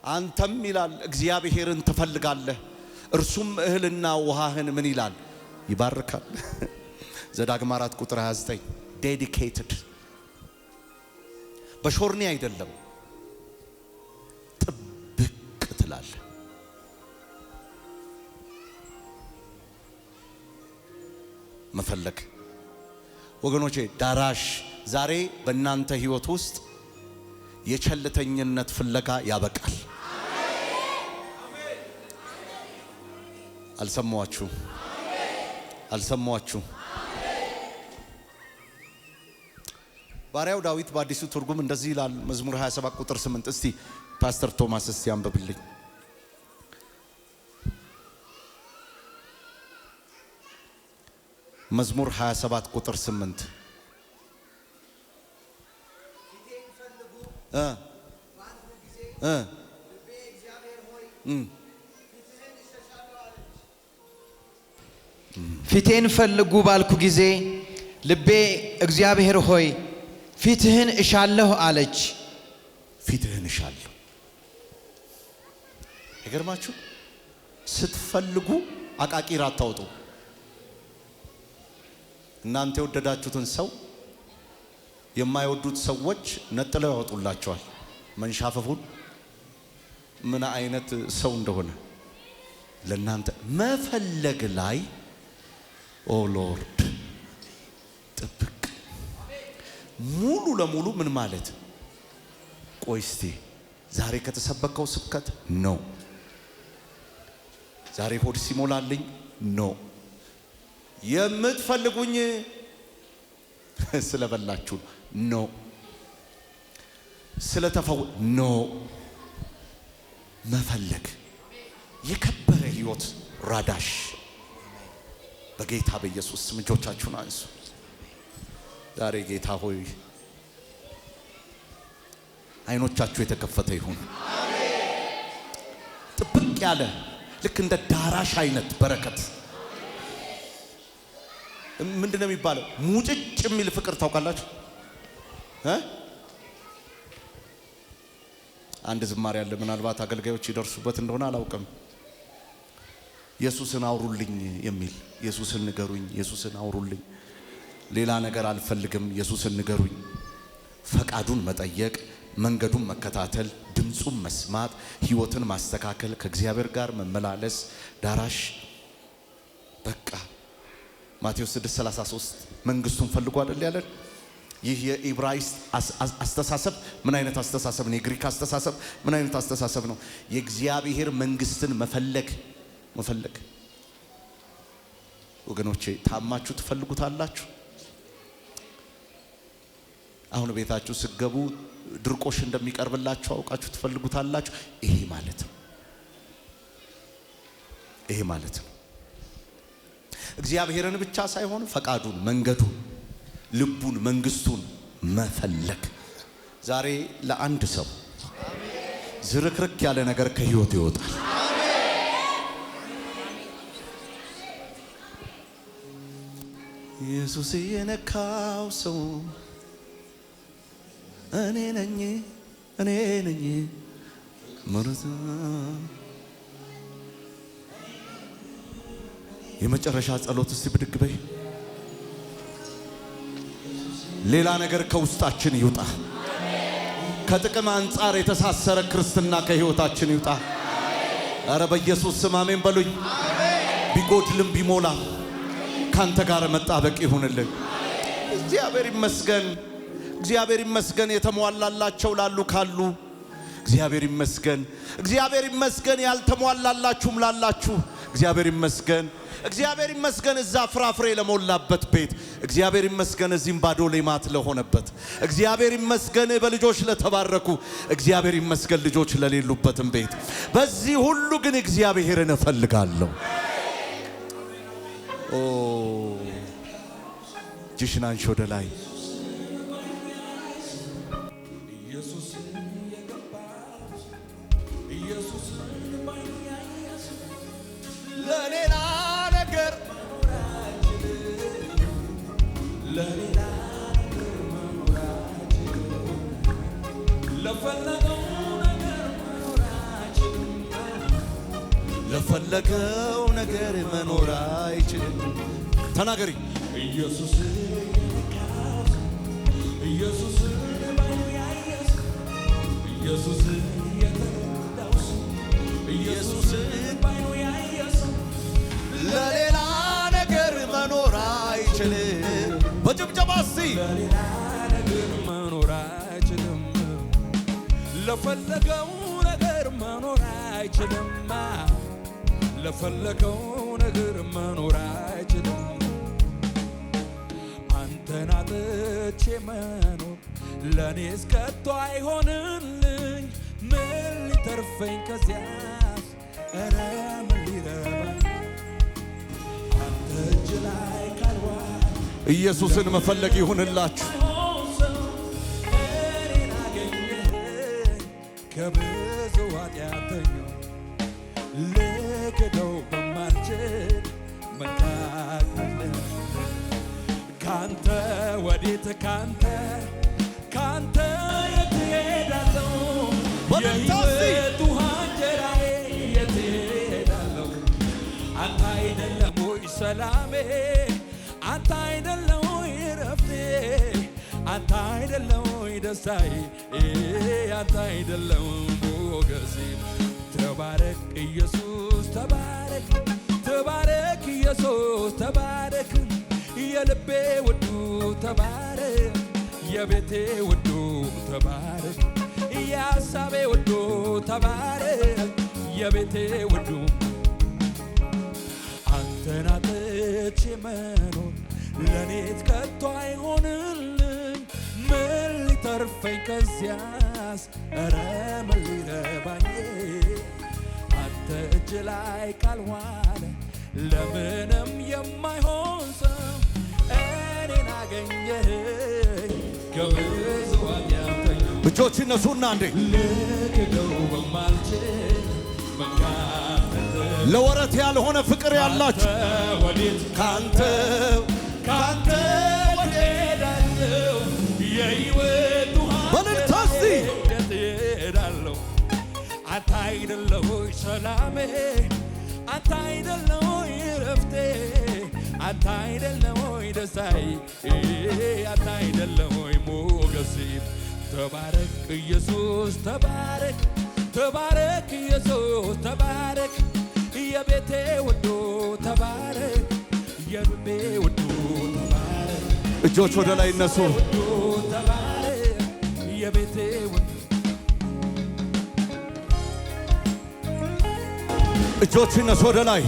አንተም ይላል እግዚአብሔርን ትፈልጋለህ፣ እርሱም እህልና ውሃህን ምን ይላል? ይባርካል። ዘዳግም 4 ቁጥር 29 ዴዲኬትድ፣ በሾርኒ አይደለም፣ ጥብቅ ትላለህ። መፈለግ ወገኖቼ፣ ዳራሽ ዛሬ በእናንተ ህይወት ውስጥ የቸልተኝነት ፍለጋ ያበቃል። አልሰማችሁ? ባሪያው ዳዊት በአዲሱ ትርጉም እንደዚህ ይላል። መዝሙር 27 ቁጥር 8 እስቲ ፓስተር ቶማስ እስቲ አንብብልኝ። መዝሙር 27 ቁጥር 8 ፊቴን ፈልጉ ባልኩ ጊዜ ልቤ እግዚአብሔር ሆይ ፊትህን እሻለሁ አለች። ፊትህን እሻለሁ። ይገርማችሁ፣ ስትፈልጉ አቃቂር አታውጡ። እናንተ የወደዳችሁትን ሰው የማይወዱት ሰዎች ነጥለው ያወጡላቸዋል። መንሻፈፉን ምን አይነት ሰው እንደሆነ ለእናንተ መፈለግ ላይ ኦ ሎርድ ጥብቅ ሙሉ ለሙሉ ምን ማለት? ቆይ እስቲ ዛሬ ከተሰበከው ስብከት ነው፣ ዛሬ ሆድ ሲሞላልኝ ነው፣ የምትፈልጉኝ ስለበላችሁ ነው፣ ስለተፈው ነው። መፈለግ የከበረ ህይወት ራዳሽ በጌታ በኢየሱስ ስም እጆቻችሁን አንሱ። ዛሬ ጌታ ሆይ አይኖቻችሁ የተከፈተ ይሁን። ጥብቅ ያለ ልክ እንደ ዳራሽ አይነት በረከት። ምንድነው የሚባለው? ሙጭጭ የሚል ፍቅር ታውቃላችሁ? አንድ ዝማሬ ያለ፣ ምናልባት አገልጋዮች ይደርሱበት እንደሆነ አላውቅም። ኢየሱስን አውሩልኝ የሚል፣ ኢየሱስን ንገሩኝ፣ ኢየሱስን አውሩልኝ፣ ሌላ ነገር አልፈልግም፣ ኢየሱስን ንገሩኝ። ፈቃዱን መጠየቅ፣ መንገዱን መከታተል፣ ድምጹን መስማት፣ ህይወትን ማስተካከል፣ ከእግዚአብሔር ጋር መመላለስ። ዳራሽ በቃ ማቴዎስ 6:33 መንግስቱን ፈልጉ አይደል ያለን? ይህ የኢብራይስጥ አስተሳሰብ ምን አይነት አስተሳሰብ ነው? የግሪክ አስተሳሰብ ምን አይነት አስተሳሰብ ነው? የእግዚአብሔር መንግስትን መፈለግ። ወገኖቼ ታማችሁ ትፈልጉታላችሁ? አሁን ቤታችሁ ስገቡ ድርቆሽ እንደሚቀርብላችሁ አውቃችሁ ትፈልጉታላችሁ? ይሄ ማለት ነው። እግዚአብሔርን ብቻ ሳይሆን ፈቃዱን፣ መንገዱን፣ ልቡን፣ መንግስቱን መፈለግ። ዛሬ ለአንድ ሰው ዝርክርክ ያለ ነገር ከህይወት ይወጣል። ኢየሱስ የነካው ሰው እኔ ነኝ ማለት የመጨረሻ ጸሎት። እስቲ ብድግ በይ። ሌላ ነገር ከውስጣችን ይውጣ። ከጥቅም አንጻር የተሳሰረ ክርስትና ከህይወታችን ይውጣ። አረ በኢየሱስ ስም አሜን በሉኝ። ቢጎድልም ቢሞላ ካንተ ጋር መጣበቅ ይሁንልን። እግዚአብሔር ይመስገን። የተሟላላቸው ላሉ ካሉ እግዚአብሔር ይመስገን። ያልተሟላላችሁም ላላችሁ እግዚአብሔር ይመስገን። እዛ ፍራፍሬ ለሞላበት ቤት እግዚአብሔር ይመስገን። እዚህም ባዶ ሌማት ለሆነበት እግዚአብሔር ይመስገን። በልጆች ለተባረኩ እግዚአብሔር ይመስገን። ልጆች ለሌሉበትም ቤት በዚህ ሁሉ ግን እግዚአብሔርን እፈልጋለሁ። እጅሽን አንሺ ወደ ላይ። ለፈለገው ነገር መኖር አይችልም። ተናገሪ። ኢየሱስ ለሌላ ነገር መኖር አይችልም። በጭብጨባ እስቲ ለሌላ ነገር መኖር አይችልም። ለፈለገው ነገር መኖር አይችልም። ለፈለገው ነገር መኖር አይችልም። አንተን አጥቼ መኖር ለኔስ ከቶ አይሆንልኝ። ምን ሊተርፈኝ ከዚያስ? ኧረ ምን ሊረባኝ? አንተ እጅ ላይ ካልዋል ኢየሱስን መፈለግ ይሁንላችሁ። እኔን አገኘኸኝ ከብዙ ኃጢአተኞች ልክደው በማልችል መካከል ካንተ ወዴት ካንተ የት እሄዳለሁ? የሕይወት ውሃ እንጀራዬ የት እሄዳለሁ? አንተ አይደለም ወይ ሰላሜ? አንተ አይደለም ወይ ረፍቴ? አንተ አይደለም ወይ ደስታዬ? አንተ አይደለም ሞገሴ? ተባረክ ኢየሱስ ተባረክ፣ ተባረክ ኢየሱስ ተባረክ። የልቤ ውዱ ተባረክ፣ የቤቴ ውዱ ተባረክ፣ የሐሳቤ ውዱ ተባረክ፣ የቤቴ ውዱ። አንተን አጥቼ መኖር ለኔት ከቶ አይሆንልኝ። ምን ሊተርፈኝ ከዚያስ? ኧረ ምን ሊረባኝ? አንተ እጅ ላይ ካልዋለ ለምንም የማይሆን ሰው እኔን አገኘኸኝ ከብዙ ኃጢአተኞች። እጆች እነሱና እንዴ ልክደው በማልችል መካከል ለወረት ያልሆነ ፍቅር ያላችሁ ወዴት ካንተ ወዴዳለሁ? የሕይወት ውሃ በልታሲ እሄዳለሁ። አንተ አይደለህ ወይ ሰላሜ? አንተ አይደለህ ወይ ረፍቴ? አንተ አይደለህ ወይ ደስታዬ? አንተ አይደለህ ወይ ሞገሴ? ተባረክ ኢየሱስ ተባረክ፣ ተባረክ ኢየሱስ ተባረክ። የቤቴ ውዱ ተባረክ፣ የልቤ ውዱ ተባረክ። እጆች ወደ ላይ እነሱ የቤቴ እጆችን ነሱ ወደ ላይ